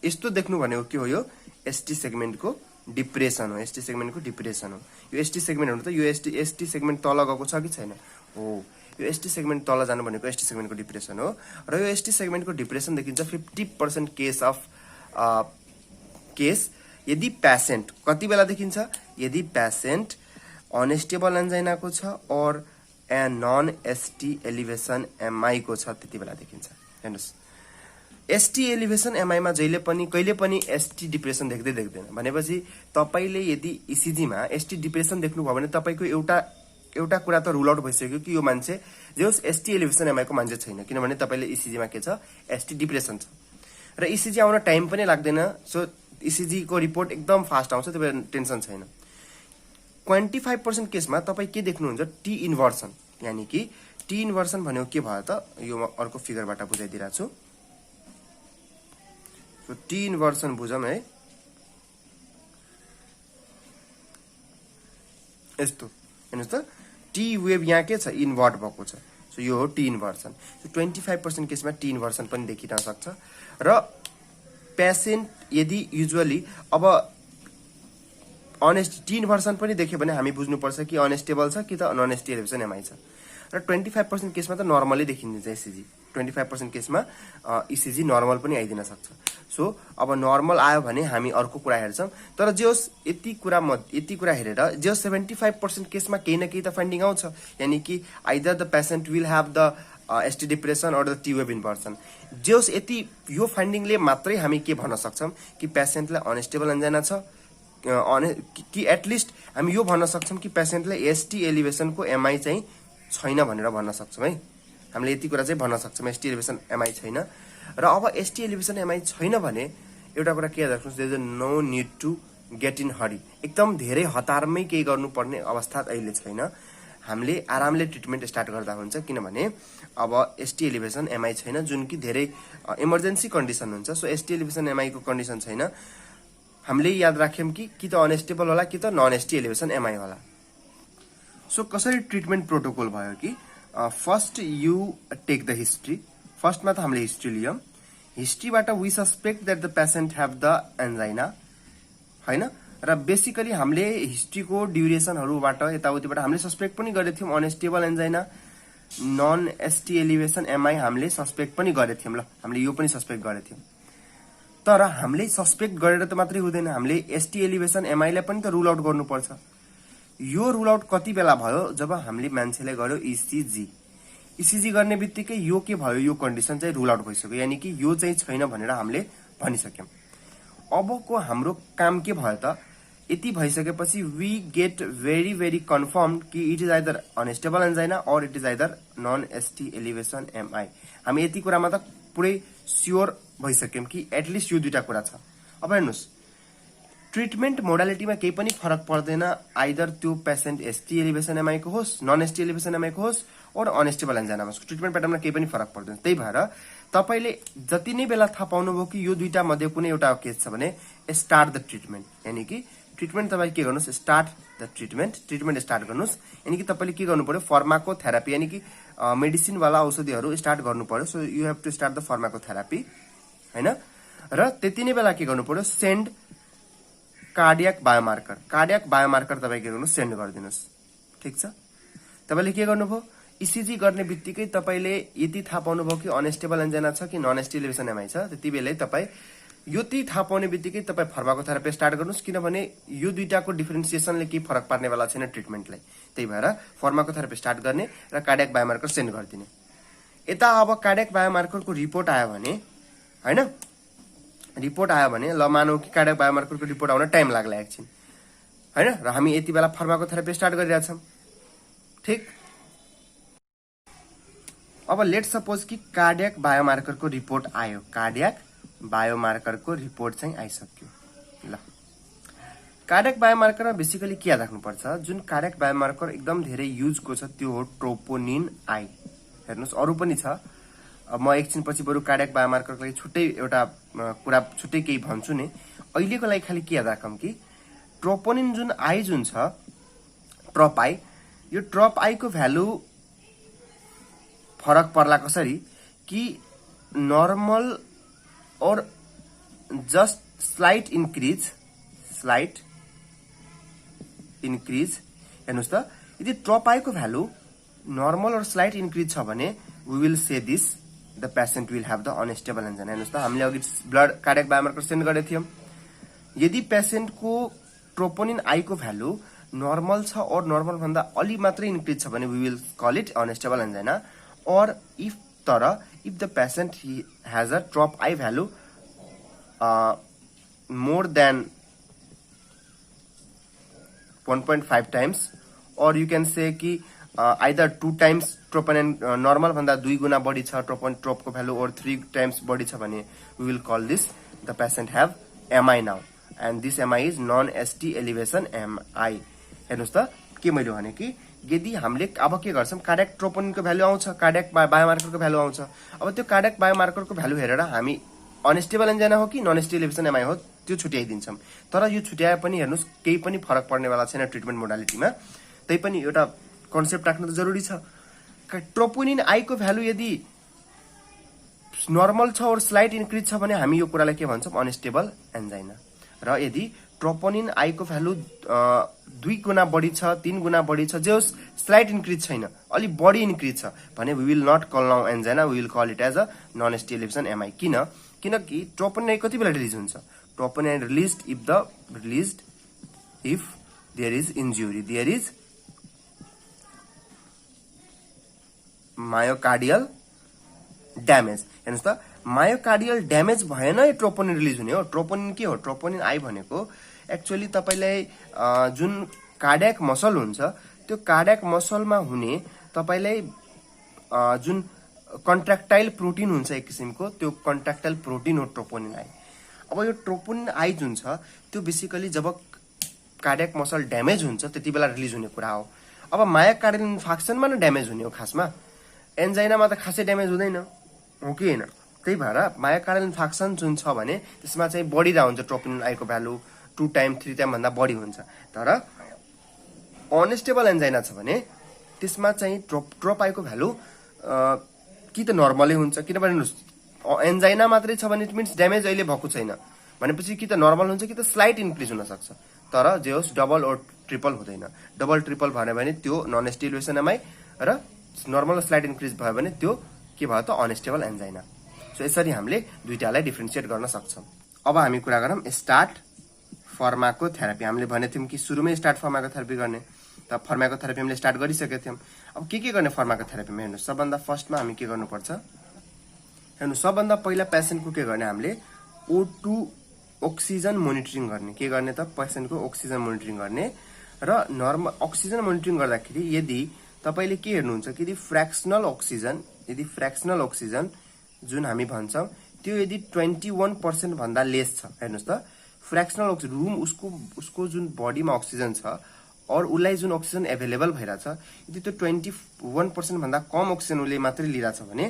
यस्तो देख्नु भनेको के हो यो एसटी सेगमेन्टको डिप्रेसन हो। एसटी सेगमेन्टको डिप्रेसन हो यो एसटी सेगमेन्ट हुनु त यो एसटी सेगमेन्ट तल गएको छ कि छैन हो। यो एसटी सेगमेन्ट तल जानु भनेको एसटी सेगमेन्टको डिप्रेसन हो र यो एसटी सेगमेन्टको डिप्रेसन देखिन्छ 50% केस अफ केस यदि पेशेन्ट कति बेला देखिन्छ यदि पेशेन्ट अनस्टेबल एन्जाइनाको छ और नन एसटी एलिभेसन एमआई को छ त्यति बेला देखिन्छ। हेर्नुस् एसटी एलिभेसन एमआई मा जहिले पनि कहिले पनि एसटी डिप्रेसन देख्दैन भनेपछि तपाईले यदि ईसीजी मा एसटी डिप्रेसन देख्नु भयो भने तपाईको एउटा कुरा त रुल आउट भइसक्यो कि यो मान्छे जस एसटी एलिभेसन एमआई को मान्छे छैन किनभने तपाईले ईसीजी मा के छ एसटी डिप्रेसन छ र ईसीजी आउन टाइम पनि लाग्दैन। सो ईसीजी को रिपोर्ट एकदम फास्ट आउँछ त्यसैले टेन्सन छैन। 25% केसमा तपाई के देख्नुहुन्छ टी इन्भर्सन यानी कि टी इन्भर्सन भनेको के भयो त यो म अर्को फिगरबाट बुझाइदिरा छु। सो टी इन्भर्सन बुझौं है। यस्तो हेर्नुस् त टी वेभ यहाँ के छ इन्भर्ट भएको छ। सो यो हो टी इन्भर्सन। सो 25% केसमा टी इन्भर्सन पनि देखिन सक्छ र पेशेन्ट यदि युजुअली अब टी इन्भर्सन पनि देख्यो भने हामी बुझ्नुपर्छ कि अनस्टेबल छ कि त नन एसटी एलिभेसन एमआई छ र 25% केसमा त नर्मली देखिन्छ ईसीजी। 25% केसमा ईसीजी नर्मल पनि आइदिन सक्छ। सो अब नर्मल आयो भने हामी अर्को कुरा हेर्छौं तर जे होस् यति कुरा हेरेर जे 75% केसमा केही न केही त फाइन्डिङ आउँछ यानी कि either the patient will have the ST depression और द टी वेभ इन्भर्सन। जे होस् यति यो फाइन्डिङले मात्रै हामी के भन्न सक्छौं कि पेशेन्टलाई अनस्टेबल एन्जाइना छ कि एटलिस्ट हामी यो भन्न सक्छौं कि पेशेन्टलाई एसटी एलिभेसन को एमआई चाहिँ छैन भनेर भन्न सक्छौं है। हामीले यति कुरा चाहिँ भन्न सक्छौं एसटी एलिभेसन एमआई छैन र अब एसटी एलिभेसन एमआई छैन भने एउटा कुरा के याद राख्नुस् there is no need to get in hurry. एकदम धेरै हतारमै केही गर्नुपर्ने अवस्था अहिले छैन। हामीले आरामले ट्रिटमेन्ट स्टार्ट गर्दा हुन्छ किनभने अब एसटी एलिभेसन एमआई छैन जुन कि धेरै इमर्जेन्सी कन्डिसन हुन्छ। सो एसटी एलिभेसन एमआई को कन्डिसन छैन हामीले याद राख्यौं कि त अनस्टेबल होला कि त नन एसटी एलिभेसन एमआई होला। सो कसरी ट्रिटमेन्ट प्रोटोकल भयो कि first you take the history. फर्स्टमा त हामीले हिस्ट्री लियौं। हिस्ट्रीबाट we suspect that the patient have the angina हैन र बेसिकली हामीले हिस्ट्रीको ड्युरेसनहरूबाट यताउतिबाट हामीले सस्पेक्ट पनि गरेको थियौँ unstable angina non ST elevation MI हामीले सस्पेक्ट पनि गरेको थियौँ। ल हामीले यो पनि सस्पेक्ट गरेको थियौँ, तर हामीले सस्पेक्ट गरेर त मात्रै हुँदैन, हामीले एसटी एलिभेसन एमआईलाई पनि त रुल आउट गर्नुपर्छ। यो रुल आउट कति बेला भयो, जब हामीले मान्छेले गर्यो इसिजी। इसिजी गर्ने बित्तिकै यो के भयो, यो कन्डिसन चाहिँ रुल आउट भइसक्यो, यानि कि यो चाहिँ छैन भनेर हामीले भनिसक्यौँ। अबको हाम्रो काम के भयो त, यति भइसकेपछि we get very very confirm कि it is either unstable angina और it is either non ST elevation MI. हामी यति कुरामा त पुरै स्योर भइसक्यौँ कि एटलिस्ट यो दुईटा कुरा छ। अब हेर्नुहोस्, ट्रिटमेन्ट मोडालिटीमा केही पनि फरक पर्दैन, आइदर त्यो पेसेन्ट एसटी एलिभेसन एमआईको होस्, नन एसटी एलिभेसन एमआईको होस् और अनस्टेबल एन्जाइनामा होस्, ट्रिटमेन्ट प्याटर्नमा केही पनि फरक पर्दैन। त्यही भएर तपाईले जति नै बेला थाहा पाउनुभयो कि यो दुईटा मध्ये कुनै एउटा केस छ भने स्टार्ट द ट्रिटमेन्ट, यानी कि ट्रिटमेन्ट तपाईँ के गर्नुहोस्, स्टार्ट द ट्रिटमेन्ट स्टार्ट गर्नुहोस्। यानी कि तपाईँले के गर्नु पर्यो, फार्माकोथेरापी यानी कि मेडिसिनवाला औषधिहरू स्टार्ट गर्नु पर्यो। So you have to start the pharmacotherapy, होइन। र त्यति नै बेला के गर्नु पर्यो, सेन्ड कार्डियक बायोमार्कर तपाईँ के गर्नुहोस्, सेन्ड गरिदिनुहोस्। ठिक छ, तपाईँले के गर्नुभयो, इसिजी गर्ने बित्तिकै तपाईँले यति थाहा पाउनुभयो कि अनस्टेबल एन्जाइना छ कि नन एसटी एलिभेसन एमआई छ, त्यति बेलै तपाईँ यति थाहा पाउने बित्तिकै तपाईँ फार्माकोथेरापी स्टार्ट गर्नुहोस्, किनभने यो दुईटाको डिफरेन्सिएसनले केही फरक पार्नेवाला छैन ट्रिटमेन्टलाई। त्यही भएर फार्माकोथेरापी स्टार्ट गर्ने र कार्डियक बायोमार्कर सेन्ड गरिदिने। यता अब कार्डियक बायोमार्करको रिपोर्ट आयो भने, होइन, रिपोर्ट आयो भने ल मानौ कि कार्डियक बायोमार्करको रिपोर्ट आउन टाइम लाग्ला एकछिन, होइन, र हामी यति बेला फार्माकोथेरापी स्टार्ट गरिरहेछौँ। ठिक, अब लेट सपोज कि कार्डियक बायोमार्करको रिपोर्ट आयो, कार्डियक बायोमार्करको रिपोर्ट चाहिँ आइसक्यो। ल कार्डियक बायोमार्करमा बेसिकली के याद राख्नुपर्छ, जुन कार्डियक बायोमार्कर एकदम धेरै युजको छ त्यो हो ट्रोपोनिन आई। हेर्नुहोस्, अरू पनि छ, म एकछिन पछि बरु कार्डियक बायोमार्करको लागि छुट्टै एउटा कुरा छुट्टै केही भन्छु नि। अहिलेको लागि खालि के याद राखौँ कि ट्रोपोनिन जुन आई जुन छ, ट्रप आई, यो ट्रप आईको भ्यालु फरक पर्ला कसरी कि नर्मल और जस्ट स्लाइट इन्क्रिज हेर्नुहोस् त, यदि ट्रप आईको भ्यालु नर्मल और स्लाइट इन्क्रिज छ भने we will say this the patient will have the unstable angina. हेर्नुहोस् त, हामीले अघि ब्लड कार्डियक बायोमार्कर सेन्ड गरेको थियौँ। यदि पेसेन्टको ट्रोपोनिन आईको भ्यालु नर्मल छ और नर्मल भन्दा अलि मात्रै इन्क्रिज छ भने we will call it unstable angina. और if the patient has a trop I value more than 1.5 times, और यू कैन से कि आइदर 2 times ट्रोपोनिन नर्मल भन्दा 2 गुना बढी छ ट्रोपको भ्यालु, और 3 times बढी छ भने we will call this the patient have MI now, and this MI is non ST elevation MI. हेर्नुहोस् त, के मैले भने कि यदि हामीले अब के गर्छौँ, कार्डियक ट्रोपोनिनको भ्यालु आउँछ, कार्डियक बायोमार्करको भ्यालु आउँछ। अब त्यो कार्डियक बायोमार्करको भ्यालु हेरेर हामी अनस्टेबल एन्जाइना हो कि नन एसटी एलिभेसन एमआई हो त्यो छुट्याइदिन्छौँ। तर यो छुट्याए पनि हेर्नुहोस् केही पनि फरक पर्नेवाला छैन ट्रिटमेन्ट मोडालिटीमा। त्यही पनि एउटा कन्सेप्ट राख्नु त जरुरी छ। ट्रोपोनिन आईको भ्यालु यदि नर्मल छ और स्लाइट इन्क्रिज छ भने हामी यो कुरालाई के भन्छौँ, अनस्टेबल एन्जाइना। र यदि ट्रोपोनिन आईको भ्यालु 2 गुना बढी छ, 3 गुना बढी छ, जो स्लाइट इन्क्रिज छैन, अलि बढी इन्क्रिज छ भने we will not call now angina, we will call it as a non ST elevation MI. किनकि ट्रोपोनिन आई कति बेला रिलिज हुन्छ, troponin I released if there is injury, there is myocardial damage. हेर्नुहोस् त, myocardial damage भएन यो troponin release हुने हो। ट्रोपोनिन के हो, ट्रोपोनिन आई भनेको एक्चुअली तपाईँलाई जुन कार्डियक मसल हुन्छ त्यो कार्डियक मसलमा हुने तपाईँलाई जुन कन्ट्राक्टाइल प्रोटिन हुन्छ एक किसिमको, त्यो कन्ट्राक्टाइल प्रोटिन हो ट्रोपोनिन आई। अब यो ट्रोपोनिन आई जुन छ त्यो बेसिकली जब कार्डियक मसल ड्यामेज हुन्छ त्यति बेला रिलिज हुने कुरा हो। अब मायोकार्डियल इन्फाक्सनमा नै ड्यामेज हुने हो खासमा, एन्जाइनामा त खासै ड्यामेज हुँदैन हो कि होइन। त्यही भएर मायोकार्डियल इन्फाक्सन जुन छ भने त्यसमा चाहिँ बढिरहेको हुन्छ ट्रोपोनिन आईको भ्यालु, 2 टाइम 3 टाइम भन्दा बढी हुन्छ। तर अनस्टेबल एन्जाइना छ भने त्यसमा चाहिँ ट्रोप आईको भ्यालु कि त नर्मलै हुन्छ, किनभने एन्जाइना मात्रै छ भने इट मिन्स ड्यामेज अहिले भएको छैन भनेपछि कि त नर्मल हुन्छ कि त स्लाइट इन्क्रिज हुन सक्छ। तर जे होस् डबल और ट्रिपल हुँदैन। डबल ट्रिपल भयो भने त्यो नन एसटी एलिभेसन एमआई र नर्मल स्लाइड इन्क्रिज भयो भने त्यो के भयो त अनस्टेबल एन्जाइना। सो यसरी हामीले दुईटालाई डिफरेन्शिएट गर्न सक्छौं। अब हामी कुरा गरौँ स्टार्ट फार्माकोथेरापी। हामीले भनेको थियौं कि सुरुमै स्टार्ट फार्माकोथेरापी गर्ने, त फार्माकोथेरापी हामीले स्टार्ट गरिसकेका थियौं। अब के गर्ने फार्माकोथेरापीमा हेर्नुस्, सबभन्दा फर्स्टमा हामी के गर्नुपर्छ हेर्नुस्, सबभन्दा पहिला पेशेन्टको के गर्ने हामीले O2 अक्सिजन मोनिटरिङ गर्ने। के गर्ने त पेशेन्टको अक्सिजन मोनिटरिङ गर्ने र नर्मल अक्सिजन मोनिटरिङ गर्दाखेरि यदि तपाईले के हेर्नुहुन्छ कि यदि फ्र्याक्सनल अक्सिजन जुन हामी भन्छौं त्यो यदि 21% भन्दा लेस छ, हेर्नुस् त फ्र्याक्सनल अक्सिजन रुम उसको जुन बडीमा अक्सिजन छ और उसलाई जुन अक्सिजन एभाइलेबल भइराछ यदि त्यो 21% भन्दा कम अक्सिजन उसले मात्रै लिइराछ भने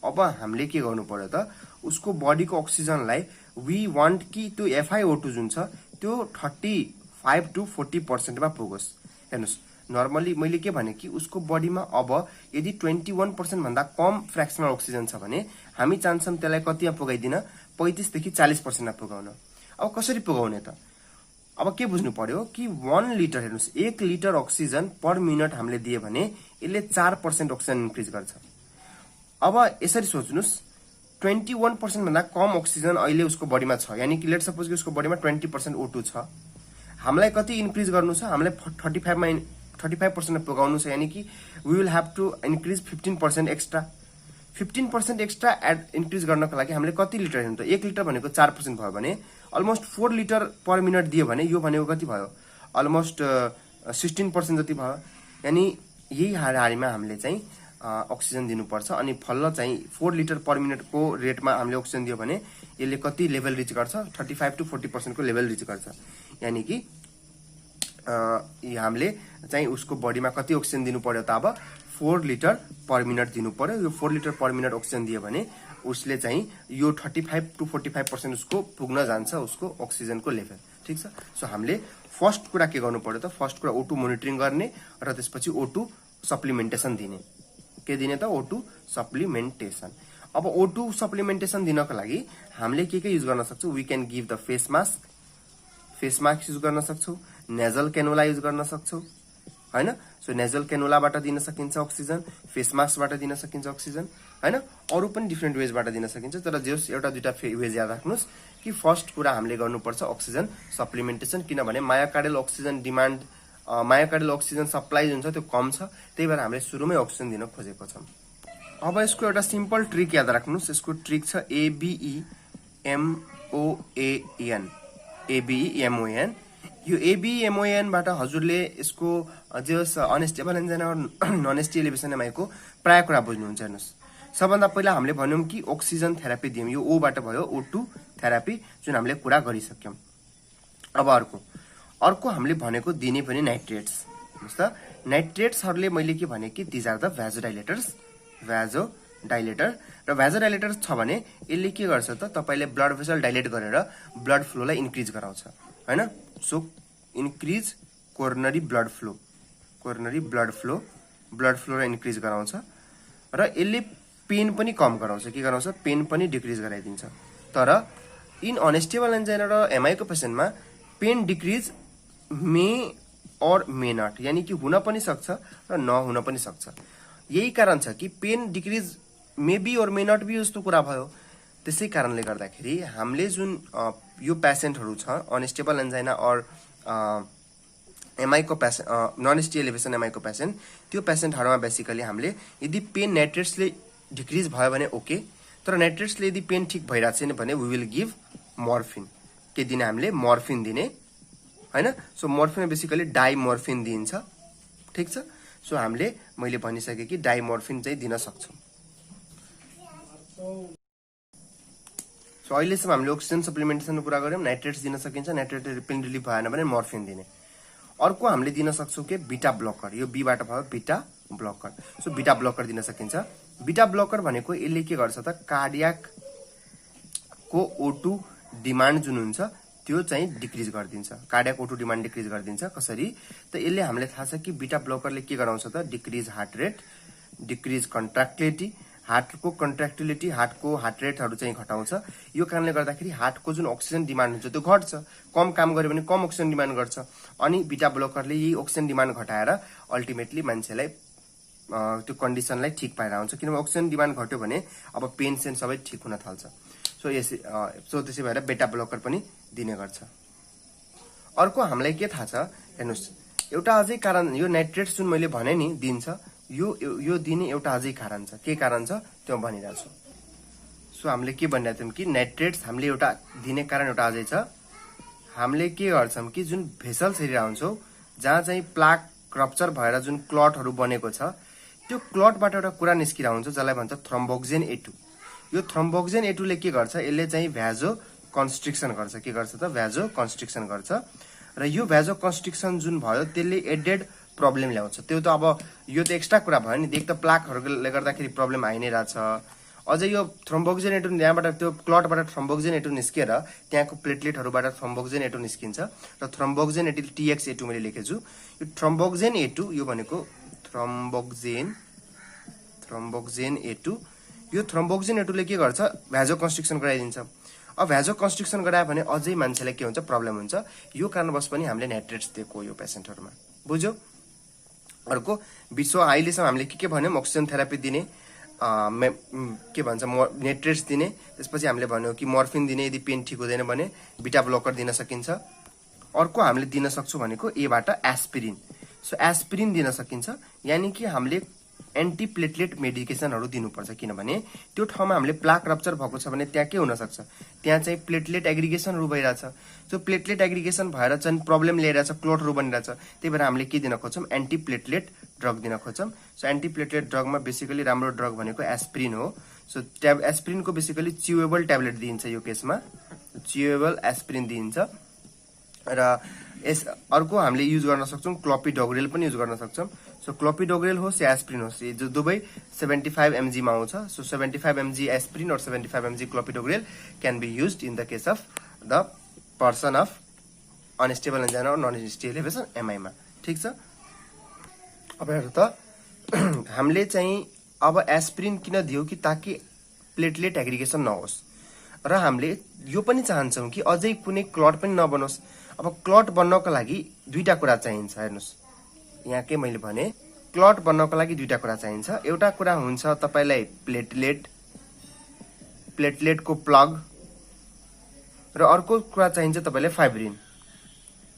अब हामीले के गर्नु पर्यो त उसको बडीको अक्सिजनलाई वी वान्ट कि त्यो FiO2 जुन छ त्यो 35 to 40% मा पुगोस्। हेर्नुस् नर्मली मैले के भने कि उसको बडीमा अब यदि 21% भन्दा कम फ्र्याक्सनल अक्सिजन छ भने हामी चाहन्छौं त्यसलाई कतिमा पुगाइदिन 35 देखि 40% मा पुगाउन। अब कसरी पुगाउने त अब के बुझ्नु पर्यो कि 1 लिटर हेर्नुस् 1 लिटर अक्सिजन पर मिनट हामीले दिए भने यसले 4% अक्सिजन इन्क्रिज गर्छ। अब यसरी सोच्नुस् 21% भन्दा कम अक्सिजन अहिले उसको बडीमा छ, यानी कि लेट सपोज कि उसको बडीमा 20% O2 छ, हामीलाई कति इन्क्रिज गर्नु छ, हामीलाई 35% मा पुगाउनु छ, यानी कि we will have to increase 15% extra. 15% extra increase गर्नको लागि हामीले कति लिटर हेर्नु त 1 लिटर भनेको 4% भयो भने अलमोस्ट 4 लिटर पर मिनट दियो भने यो भनेको कति भयो अलमोस्ट 16% जति भयो। यानी यही हारीमा हामीले चाहिँ अक्सिजन दिनुपर्छ अनि फल्ल चाहिँ 4 लिटर पर मिनट को रेटमा हामीले अक्सिजन दियो भने यसले कति लेभल रिच गर्छ 35 to 40% को लेभल रिच गर्छ। यानी कि हामीले चाहिँ उसको बडीमा कति अक्सिजन दिनु पर्यो त अब 4 लिटर पर मिनट दिनु पर्यो। यो 4 लिटर पर मिनट अक्सिजन दियो भने उसले चाहिँ यो 35 to 45% उसको पुग्न जान्छ उसको अक्सिजनको लेभल। ठीक छ। सो हामीले फर्स्ट कुरा के गर्नु पर्यो त फर्स्ट कुरा O2 मोनिटरिङ गर्ने र त्यसपछि O2 सप्लिमेन्टेसन दिने। के दिने त O2 सप्लिमेन्टेसन। अब O2 सप्लिमेन्टेसन दिनको लागि हामीले के युज गर्न सक्छौं, we can give the face mask use गर्न सक्छौं, नेजल क्यानुला युज गर्न सक्छौं हैन। सो नेजल क्यानुलाबाट दिन सकिन्छ अक्सिजन, फेस मास्कबाट दिन सकिन्छ अक्सिजन हैन, अरु पनि डिफरेन्ट वेजबाट दिन सकिन्छ। तर जस एउटा दुईटा वेज याद राख्नुस् कि फर्स्ट कुरा हामीले गर्नुपर्छ अक्सिजन सप्लिमेन्टेसन, किनभने myocardial oxygen demand myocardial oxygen supply जुन छ त्यो कम छ, त्यही भएर हामीले सुरुमै अक्सिजन दिन खोजेको छौं। अब यसको एउटा सिम्पल ट्रिक याद राख्नुस्, यसको ट्रिक छ ABEMON। यो ABEMON बाट हजुरले यसको जे unstable angina non ST elevation MI को प्राय कुरा बुझ्नुहुन्छ। हेर्नुस् सबभन्दा पहिला हामीले भन्यौं कि अक्सिजन थेरापी दियौं, यो O बाट भयो O2 थेरापी जुन हामीले कुरा गरिसक्यौं। अब अर्को हामीले भनेको दिने पनि नाइट्रेट्स। हेर्नुस् त नाइट्रेट्सहरुले मैले के भने कि दिज आर द भाजोडाइलेटर र भाजोडाइलेटर छ भने यसले के गर्छ त तपाईले ब्लड भेसल डाइलेट गरेर ब्लड फ्लोलाई इन्क्रिज गराउँछ हैन। सो इन्क्रिज कोरोनरी ब्लड फ्लोलाई इन्क्रिज गराउँछ र यसले पेन पनि कम गराउँछ। के गराउँछ पेन पनि डिक्रिज गराइदिन्छ। तर इन अनस्टेबल एन्जाइना र एमआई को पेशेन्टमा पेन डिक्रिज मे और मे नट, यानी कि हुन पनि सक्छ र नहुन पनि सक्छ। यही कारण छ कि पेन डिक्रिज मे बी और मे नट बी जस्तो कुरा भयो। त्यसै कारणले गर्दाखेरि हामीले जुन यो पेशेन्टहरु छ अनस्टेबल एन्जाइना और एमआई को patient non ST elevation MI को पेशेन्ट, त्यो पेशेन्टहरुमा बेसिकली हामीले यदि पेन नाइट्रेट्सले डिक्रिज भयो भने ओके, तर नाइट्रेट्सले यदि पेन ठीक भइरा छैन भने वी विल गिभ मर्फिन। के दिने हामीले मर्फिन दिने हैन। सो मर्फिन बेसिकली डाइमर्फिन दिन्छ। ठीक छ। सो हामीले मैले भनिसके कि डाइमर्फिन चाहिँ दिन सक्छौं। सो अहिलेसम्म हामीले अक्सिजन सप्लिमेन्टेसनको कुरा गर्यौं, नाइट्रेट्स दिन सकिन्छ, नाइट्रेट पेन रिलिफ भएन भने मर्फिन दिने। अर्को हामीले दिन सक्छौं के बीटा ब्लकर, यो बी बाट भयो beta blocker. So beta blocker दिन सकिन्छ। बीटा ब्लकर भनेको यसले के गर्छ त कार्डियाक को O2 डिमान्ड जुन हुन्छ त्यो चाहिँ डिक्रिज गरिदिन्छ। कार्डियाक O2 डिमान्ड डिक्रिज गरिदिन्छ। कसरी त यसले हामीले थाहा छ कि बीटा ब्लकरले के गराउँछ त decrease heart rate, decrease contractility, हार्टको कन्ट्र्याक्टिलिटी, हार्ट रेटहरू चाहिँ घटाउँछ। यो कारणले गर्दाखेरि हार्टको जुन अक्सिजन डिमान्ड हुन्छ त्यो घट्छ। कम काम गर्यो भने कम अक्सिजन डिमान्ड गर्छ, अनि बिटा ब्लकरले यही अक्सिजन डिमान्ड घटाएर अल्टिमेटली मान्छेलाई त्यो कन्डिसनलाई ठिक पारेर आउँछ। किनभने अक्सिजन डिमान्ड घट्यो भने अब पेन सेन सबै ठिक हुन थाल्छ। सो त्यसै भएर बेटा ब्लकर पनि दिने गर्छ। अर्को हामीलाई के थाहा छ हेर्नुस्, एउटा अझै कारण, यो नाइट्रेट्स जुन मैले भने नि दिन्छ, यो दिने एउटा अझै कारण छ। के कारण छ त्यो भनिरहेको छु। सो हामीले के भनिरहेको थियौँ कि नाइट्रेट्स हामीले एउटा दिने कारण एउटा अझै छ। हामीले के गर्छौँ कि जुन भेसल्स हेरेर हुन्छौँ जहाँ चाहिँ प्लाक रप्चर भएर जुन क्लटहरू बनेको छ, त्यो क्लटबाट एउटा कुरा निस्किरहेको हुन्छ जसलाई भन्छ थ्रोम्बोक्सिन A2। यो थ्रोम्बोक्सिन A2 ले के गर्छ, यसले चाहिँ भ्याजो कन्स्ट्रिक्सन गर्छ। के गर्छ त भ्याजो कन्स्ट्रिक्सन गर्छ। र यो भ्याजो कन्स्ट्रिक्सन जुन भयो त्यसले एडेड प्रब्लम ल्याउँछ। त्यो त अब यो त एक्स्ट्रा कुरा भयो नि, देख त प्लाकहरूले गर्दाखेरि प्रब्लम आइ नै रहेछ। अझै यो थ्रोम्बोक्सिन A2 यहाँबाट त्यो क्लटबाट थ्रोम्बोक्सिन A2 निस्किएर त्यहाँको प्लेटलेटहरूबाट थ्रोम्बोक्सिन A2 निस्किन्छ र थ्रोम्बोक्सिन A2 TXA2 मैले लेखेको छु। यो थ्रोम्बोक्सिन A2 यो भनेको थ्रोम्बोक्सिन A2, यो थ्रोम्बोक्सिन A2 ले के गर्छ, भ्याजो कन्स्ट्रिक्सन गराइदिन्छ। अब भ्याजो कन्स्ट्रिक्सन गरायो भने अझै मान्छेलाई के हुन्छ, प्रब्लम हुन्छ। यो कारणवश पनि हामीले नाइट्रेट्स दिएको यो पेसेन्टहरुमा, बुझ्यो। अर्को विश्व अहिलेसम्म हामीले के भन्यौं, अक्सिजन थेरापी दिने, के भन्छ नाइट्रेट्स दिने, त्यसपछि हामीले भन्यौं कि मर्फिन दिने यदि पेन ठीक हुँदैन भने, बिटा ब्लकर दिन सकिन्छ। अर्को हामीले दिन सक्छौं भनेको एबाट एस्पिरिन। सो एस्पिरिन दिन सकिन्छ, यानी कि हामीले एन्टी प्लेटलेट मेडिकेसनहरु दिनुपर्छ। किनभने त्यो ठाउँमा हामीले प्लाक रप्चर भएको छ भने त्यहाँ के हुन सक्छ, त्यहाँ चाहिँ प्लेटलेट एग्रिगेसनहरु भइरहेछ। सो प्लेटलेट एग्रिगेसन भएर चाहिँ प्रब्लम ल्याइरहेछ, क्लोटहरु बनिरहेछ। त्यही भएर हामीले के दिन खोज्छौं, एन्टी प्लेटलेट ड्रग दिन खोज्छौं। सो एन्टी प्लेटलेट ड्रगमा बेसिकली राम्रो ड्रग भनेको एस्पिरिन हो। सो एस्पिरिनको बेसिकली च्युएबल ट्याब्लेट दिइन्छ। यो केसमा च्युएबल एस्पिरिन दिइन्छ। र अर्को हामीले युज गर्न सक्छौं क्लोपिडोग्रेल पनि युज गर्न सक्छौं। सो क्लोपिडोग्रेल होस् या एस्पिरिन होस्, जो दुवै 75 mg मा आउँछ। सो 75 mg एस्पिरिन और 75 mg clopidogrel can be used in the case of the person of unstable angina और नन स्टेबल एलिभेसन एमआई मा। ठीक छ। अब हेर्नु त हामीले चाहिँ अब एस्पिरिन किन दियो कि ताकि प्लेटलेट एग्रिगेसन नहोस्, र हामीले यो पनि चाहन्छौं कि अझै कुनै क्लट पनि नबनोस्। अब क्लट बन्नको लागि दुईटा कुरा चाहिन्छ। हेर्नुस् यहाँ के मैले भने, क्लट बन्नको लागि दुईटा कुरा चाहिन्छ। एउटा कुरा हुन्छ तपाईलाई प्लेटलेटको प्लग, र अर्को कुरा चाहिन्छ तपाईलाई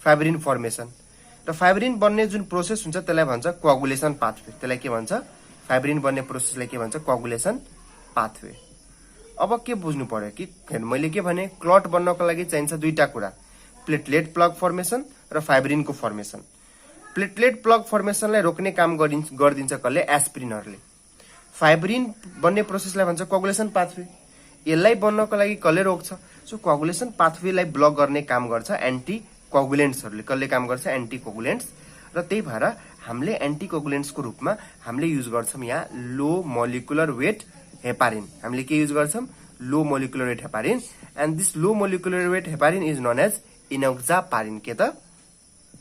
फाइब्रिन फर्मेसन। र फाइब्रिन बन्ने जुन प्रोसेस हुन्छ त्यसलाई भन्छ कोअगुलेसन पाथवे। त्यसलाई के भन्छ, फाइब्रिन बन्ने प्रोसेसलाई के भन्छ, कोअगुलेसन पाथवे। अब के बुझ्नु पर्यो कि मैले के भने, क्लट बन्नको लागि चाहिन्छ दुईटा कुरा, प्लेटलेट प्लग फर्मेसन र फाइब्रिनको फर्मेसन। प्लेटलेट प्लग फर्मेसनलाई रोक्ने काम गरिदिन्छ कसले, एस्पिरिनहरुले। फाइब्रिन बन्ने प्रोसेसलाई भन्छ कोअगुलेसन पाथवे। यसलाई बन्नको लागि कसले रोक्छ, सो कोअगुलेसन पाथवेलाई ब्लक गर्ने काम गर्छ एन्टी कोअगुलेन्ट्सहरुले। कसले काम गर्छ, एन्टी कोअगुलेन्ट्स। र त्यही भएर हामीले एन्टी कोअगुलेन्ट्सको रूपमा हामीले युज गर्छौं यहाँ लो मोलिकुलर वेट हेपारिन। हामीले के युज गर्छौं, low molecular weight heparin. And this low molecular weight heparin is known as enoxaparin. के त,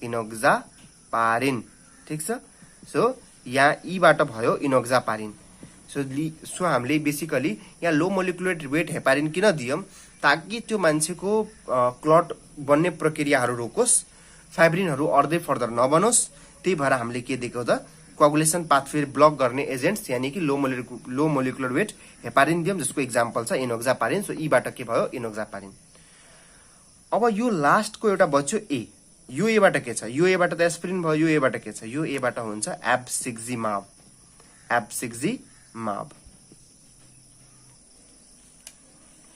इनोक्जापारिन। ठीक छ। सो यहाँ ईबाट भयो इनोक्जापारिन। सो हामीले बेसिकली यहाँ लो मोलिकुलर वेट हेपारिन किन दियौं, ताकि त्यो मान्छेको क्लट बन्ने प्रक्रियाहरू रोकोस्, फाइब्रिनहरू अर्दै फर्दर नबनोस्। त्यही भएर हामीले के दिएको त, कोअगुलेसन पाथवे ब्लक गर्ने एजेन्ट्स, यानी कि लो मोलिकुलर वेट हेपारिन दियौं, जसको एक्जाम्पल छ इनोक्जापारिन। सो ईबाट के भयो, इनोक्जापारिन। अब यो लास्टको एउटा बच्यो ए। यो एबाट के छ, यो एबाट त एस्पिरिन भयो, यो एबाट के छ, यो एबाट हुन्छ abciximab.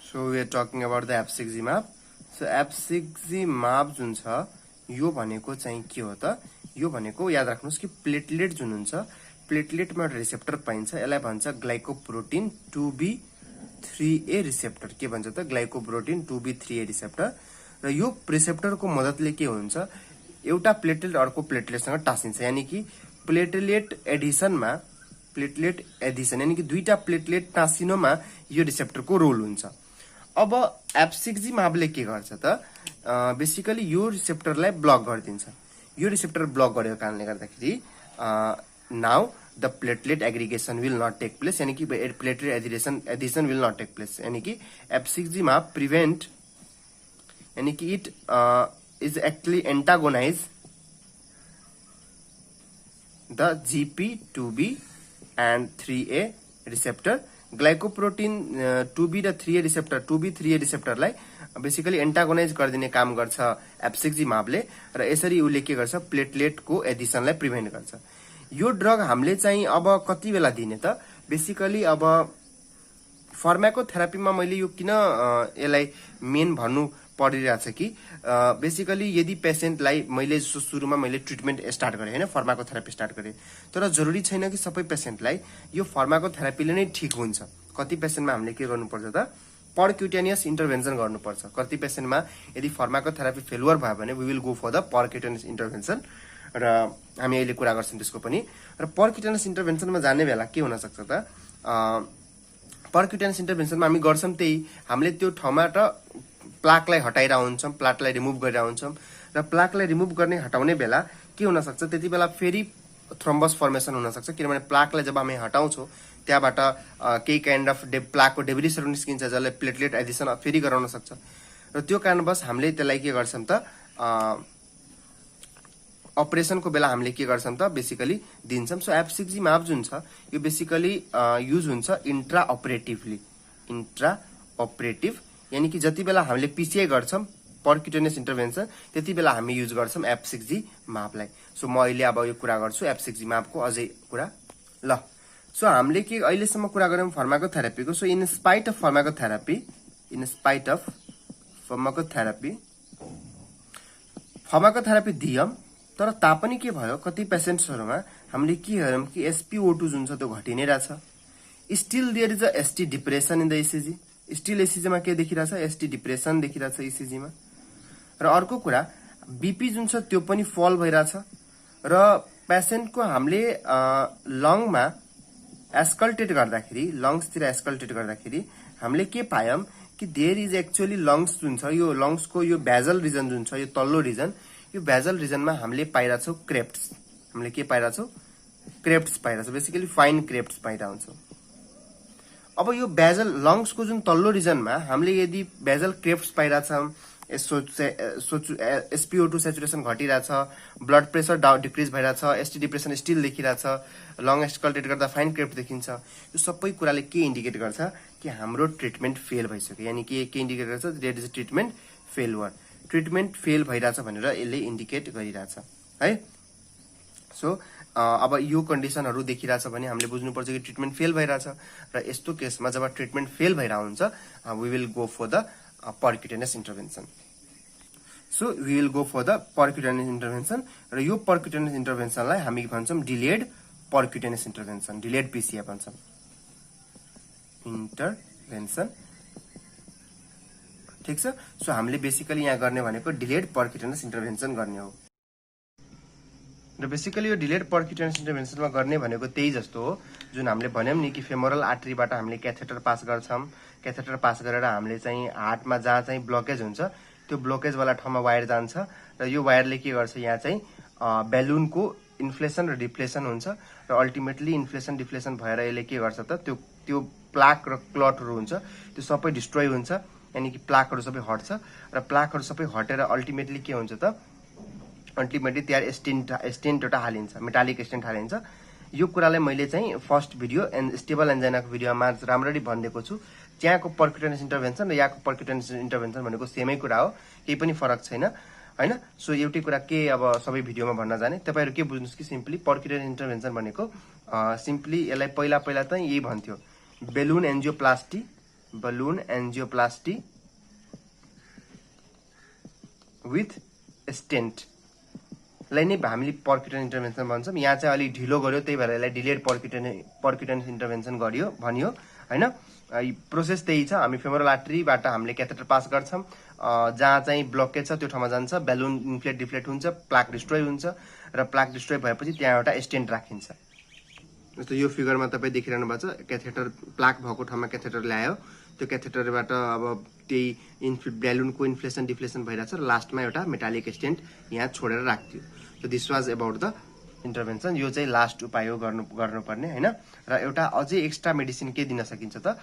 So we are talking about the abciximab. So abciximab जुन छ यो भनेको चाहिँ के हो त, यो भनेको याद राख्नुस् कि प्लेटलेट जुन हुन्छ, प्लेटलेटमा एउटा रिसेप्टर पाइन्छ, यसलाई भन्छ ग्लाइकोप्रोटिन 2B3A रिसेप्टर। के भन्छ त, ग्लाइकोप्रोटिन 2B3A रिसेप्टर। र यो रिसेप्टरको मद्दतले के हुन्छ, एउटा प्लेटलेट अर्को प्लेटलेटसँग टाँसिन्छ, यानी कि प्लेटलेट एडिसन यानी कि दुईटा प्लेटलेट टाँसिनुमा यो रिसेप्टरको रोल हुन्छ। अब एब्सिक्जिमाबले के गर्छ त, बेसिकली यो रिसेप्टरलाई ब्लक गरिदिन्छ। यो रिसेप्टर ब्लक गरेको कारणले गर्दाखेरि now the platelet aggregation will not take place, यानी कि platelet adhesion will not take place, यानी कि F6G मा प्रिभेन्ट, यानी कि it is actually antagonize the GP2B and 3A receptor. Glycoprotein 2B र 3A receptor 2B 3A रिसेप्टरलाई basically एन्टागोनाइज गरिदिने काम गर्छ F6G मापले, र यसरी उसले के गर्छ प्लेटलेटको एडिसनलाई प्रिभेन्ट गर्छ। यो ड्रग हामीले चाहिँ अब कति बेला दिने त, बेसिकली अब फार्माकोथेरापीमा मैले यो किन यसलाई मेन भन्नु परिरहेछ कि बेसिकली यदि पेसेन्टलाई मैले सुरुमा मैले ट्रिटमेन्ट स्टार्ट गरेँ होइन, फार्माकोथेरापी स्टार्ट गरेँ, तर जरुरी छैन कि सबै पेसेन्टलाई यो फार्माकोथेरापीले नै ठिक हुन्छ। कति पेसेन्टमा हामीले के गर्नुपर्छ त परक्युटेनियस इन्टरभेन्सन गर्नुपर्छ। कति पेसेन्टमा यदि फार्माकोथेरापी फेलुअर भयो भने we will go for the percutaneous intervention, र हामी अहिले कुरा गर्छौँ त्यसको पनि। र परक्युटेनियस इन्टरभेन्सनमा जाने बेला के हुन सक्छ त, परक्युटेनियस इन्टरभेन्सनमा हामी गर्छौँ त्यही, हामीले त्यो ठाउँबाट प्लाकलाई हटाइरहेको हुन्छौँ, प्लाकलाई रिमुभ गरिरहेको हुन्छौँ, र प्लाकलाई रिमुभ गर्ने हटाउने बेला के हुन सक्छ त्यति बेला फेरि थ्रोम्बस फर्मेसन हुन सक्छ, किनभने प्लाकलाई जब हामी हटाउँछौँ त्यहाँबाट केही काइन्ड अफ प्लाकको डेब्रिसहरू निस्किन्छ जसले प्लेटलेट एडिसन फेरि गराउन सक्छ, र त्यो कारणवश हामीले त्यसलाई के गर्छौँ त अपरेसनको बेला हामीले के गर्छौँ त बेसिकली दिन्छौँ। सो F6G माप जुन छ यो बेसिकली युज हुन्छ इन्ट्रा अपरेटिभ, यानी कि जति बेला हामीले PCI गर्छौँ परक्युटेनियस इन्टरभेन्सन त्यति बेला हामी युज गर्छौँ F6G मापलाई। सो म अहिले अब यो कुरा गर्छु F6G मापको अझै कुरा। ल सो हामीले के अहिलेसम्म कुरा गऱ्यौँ फार्माकोथेरापीको। सो इन स्पाइट अफ फार्माकोथेरापी दियौँ, तर तापनि के भयो कति पेसेन्ट्सहरूमा हामीले के हेरौँ कि SpO2 जुन छ त्यो घटि नै रहेछ। Still there is a ST depression in the ECG, still ECG के देखिरहेछ ST डिप्रेसन देखिरहेछ ECG मा। र अर्को कुरा BP जुन छ त्यो पनि फल भइरहेछ, र पेसेन्टको हामीले लङमा एस्कल्टेट गर्दाखेरि लङ्सतिर एस्कल्टेट गर्दाखेरि हामीले के पायौँ कि देयर इज एक्चुअली लङ्स जुन छ यो लङ्सको यो बेजल रिजन जुन छ यो तल्लो रिजन, यो बेजल रिजनमा हामीले पाइरहेछौँ क्रेप्ट्स, हामीले के पाइरहेछौँ क्रेप्ट्स पाइरहेछौँ, बेसिकली फाइन क्रेप्ट्स पाइरहन्छौँ। अब यो बेजल लङ्सको जुन तल्लो रिजनमा हामीले यदि बेजल क्रेप्ट्स पाइरहेछौँ, SpO2 सेचुरेसन घटिरहेछ, ब्लड प्रेसर डिक्रिज भइरहेछ, ST डिप्रेसन स्टिल देखिरहेछ, लङ एस्कल्टेट गर्दा फाइन क्रेप्ट देखिन्छ, यो सबै कुराले के इन्डिकेट गर्छ कि हाम्रो ट्रिटमेन्ट फेल भइसक्यो, यानी कि के इन्डिकेट गर्छ there is treatment failure, treatment fail भइरहेछ भनेर यसले इन्डिकेट गरिरहेछ है। सो अब यो कन्डिसनहरू देखिरहेछ भने हामीले बुझ्नुपर्छ कि ट्रिटमेन्ट फेल भइरहेछ, र यस्तो केसमा जब ट्रिटमेन्ट फेल भइरहेको हुन्छ we will go for the percutaneous intervention. So we will go for the percutaneous intervention, र यो परक्युटेनियस इन्टरभेन्सनलाई हामी भन्छौँ delayed percutaneous intervention, delayed PCI भन्छौँ इन्टरभेन्सन, ठिक छ। सो हामीले बेसिकली यहाँ गर्ने भनेको डिलेड परक्युटेनियस इन्टरभेन्सन गर्ने हो, र बेसिकली यो डिलेड परक्युटेनियस इन्टरभेन्सनमा गर्ने भनेको त्यही जस्तो हो जुन हामीले भन्यौँ नि कि फेमोरल आर्टरीबाट हामीले क्याथेटर पास गर्छौँ, क्याथेटर पास गरेर हामीले चाहिँ हार्टमा जहाँ चाहिँ ब्लकेज हुन्छ त्यो ब्लकेजवाला ठाउँमा वायर जान्छ, र यो वायरले के गर्छ यहाँ चाहिँ बेलुनको इन्फ्लेसन र डिफ्लेसन हुन्छ, र अल्टिमेटली इन्फ्लेसन डिफ्लेसन भएर यसले के गर्छ त त्यो प्लाक र क्लटहरू हुन्छ त्यो सबै डिस्ट्रोय हुन्छ, यानी कि प्लाकहरू सबै हट्छ, र प्लाकहरू सबै हटेर अल्टिमेटली के हुन्छ त अल्टिमेटली त्यहाँ स्टेन्ट एउटा हालिन्छ, मेटालिक स्टेन्ट हालिन्छ। यो कुरालाई मैले चाहिँ फर्स्ट भिडियो स्टेबल एन्जाइनाको भिडियोमा राम्ररी भनिदिएको छु। त्यहाँको परक्युटेनियस इन्टरभेन्सन र यहाँको परक्युटेनियस इन्टरभेन्सन भनेको सेमै कुरा हो, केही पनि फरक छैन हैन। सो एउटै कुरा के अब सबै भिडियोमा भन्न जाने, तपाईहरु के बुझ्नुस् कि सिम्पली परक्युटेनियस इन्टरभेन्सन भनेको सिम्पली यसलाई पहिला चाहिँ यही भन्थ्यो बलून एन्जियोप्लास्टी विथ स्टेन्ट लाई नै हामीले परक्युटेनियस इन्टरभेन्सन भन्छौँ। यहाँ चाहिँ अलि ढिलो गर्यो त्यही भएर यसलाई डिलेड परक्युटेनियस इन्टरभेन्सन गरियो भनियो हैन। प्रोसेस त्यही छ, हामी फेमोरल आर्टरीबाट हामीले क्याथेटर पास गर्छौँ, जहाँ चाहिँ ब्लकेज छ त्यो ठाउँमा जान्छ, बेलुन इन्फ्लेट डिफ्लेट हुन्छ, प्लाक डिस्ट्रोय हुन्छ, र प्लाक डिस्ट्रोय भएपछि त्यहाँ एउटा स्टेन्ट राखिन्छ। जस्तो यो फिगरमा तपाईँ देखिरहनु भएको छ, क्याथेटर प्लाक भएको ठाउँमा क्याथेटर ल्यायो, त्यो क्याथेटरबाट अब त्यही बेलुनको इन्फ्लेसन डिफ्लेसन भइरहेछ र लास्टमा एउटा मेटालिक स्टेन्ट यहाँ छोडेर राख्थ्यो। So this was about the intervention यो चाहिँ लास्ट उपाय हो गर्नुपर्ने हैन। र एउटा अझै एक्स्ट्रा मेडिसिन के दिन सकिन्छ त,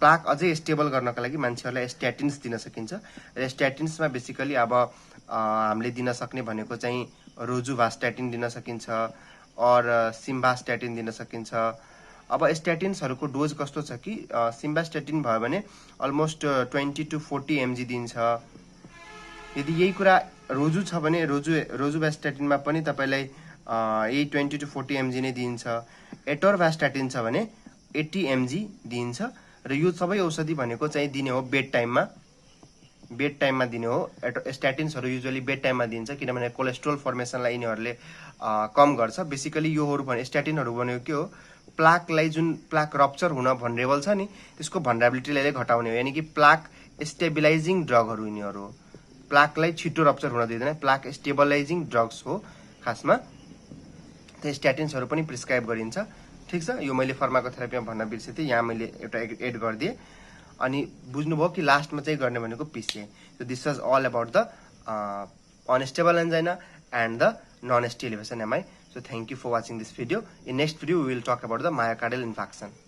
प्लाक अझै स्टेबल गर्नको लागि मान्छेहरूलाई स्ट्याटिन्स दिन सकिन्छ। र स्ट्याटिन्समा बेसिकली अब हामीले दिन सक्ने भनेको चाहिँ रोजुभास्ट्याटिन दिन सकिन्छ और सिम्भास्ट्याटिन दिन सकिन्छ। अब स्ट्याटिन्सहरूको डोज कस्तो छ कि सिम्भास्ट्याटिन भयो भने अलमोस्ट 20 to 40 mg दिन्छ। यदि यही कुरा रोजु छ भने रोजुभास्ट्याटिनमा पनि तपाईलाई यही 20 to 40 mg नै दिन्छ। एटोरभास्ट्याटिन छ भने 80 mg दिन्छ। र यो सबै औषधि भनेको चाहिँ दिने हो बेड टाइममा दिने हो। स्ट्याटिन्सहरू युजुअली बेड टाइममा दिन्छ किनभने कोलेस्ट्रोल फर्मेसनलाई यिनीहरूले कम गर्छ। बेसिकली योहरू भने स्ट्याटिनहरू भनेको के हो, प्लाकलाई जुन प्लाक रप्चर हुन भनरेबल छ नि त्यसको भनरेबिलिटीलाई घटाउने हो, यानी कि प्लाक स्टेबिलाइजिङ ड्रगहरू यिनीहरू हो। प्लाकलाई छिटो रप्चर हुन दिँदैन, प्लाक स्टेबलाइजिङ ड्रग्स हो खासमा। त्यो स्ट्याटिन्सहरू पनि प्रिस्क्राइब गरिन्छ। ठिक छ, यो मैले फार्माकोथेरापीमा भन्न बिर्सेँ, यहाँ मैले एउटा एड गरिदिएँ। अनि बुझ्नुभयो कि लास्टमा चाहिँ गर्ने भनेको PCI. So this was all about the unstable angina and the non-ST elevation MI. So thank you for watching this video. In next video we will talk about the myocardial infarction.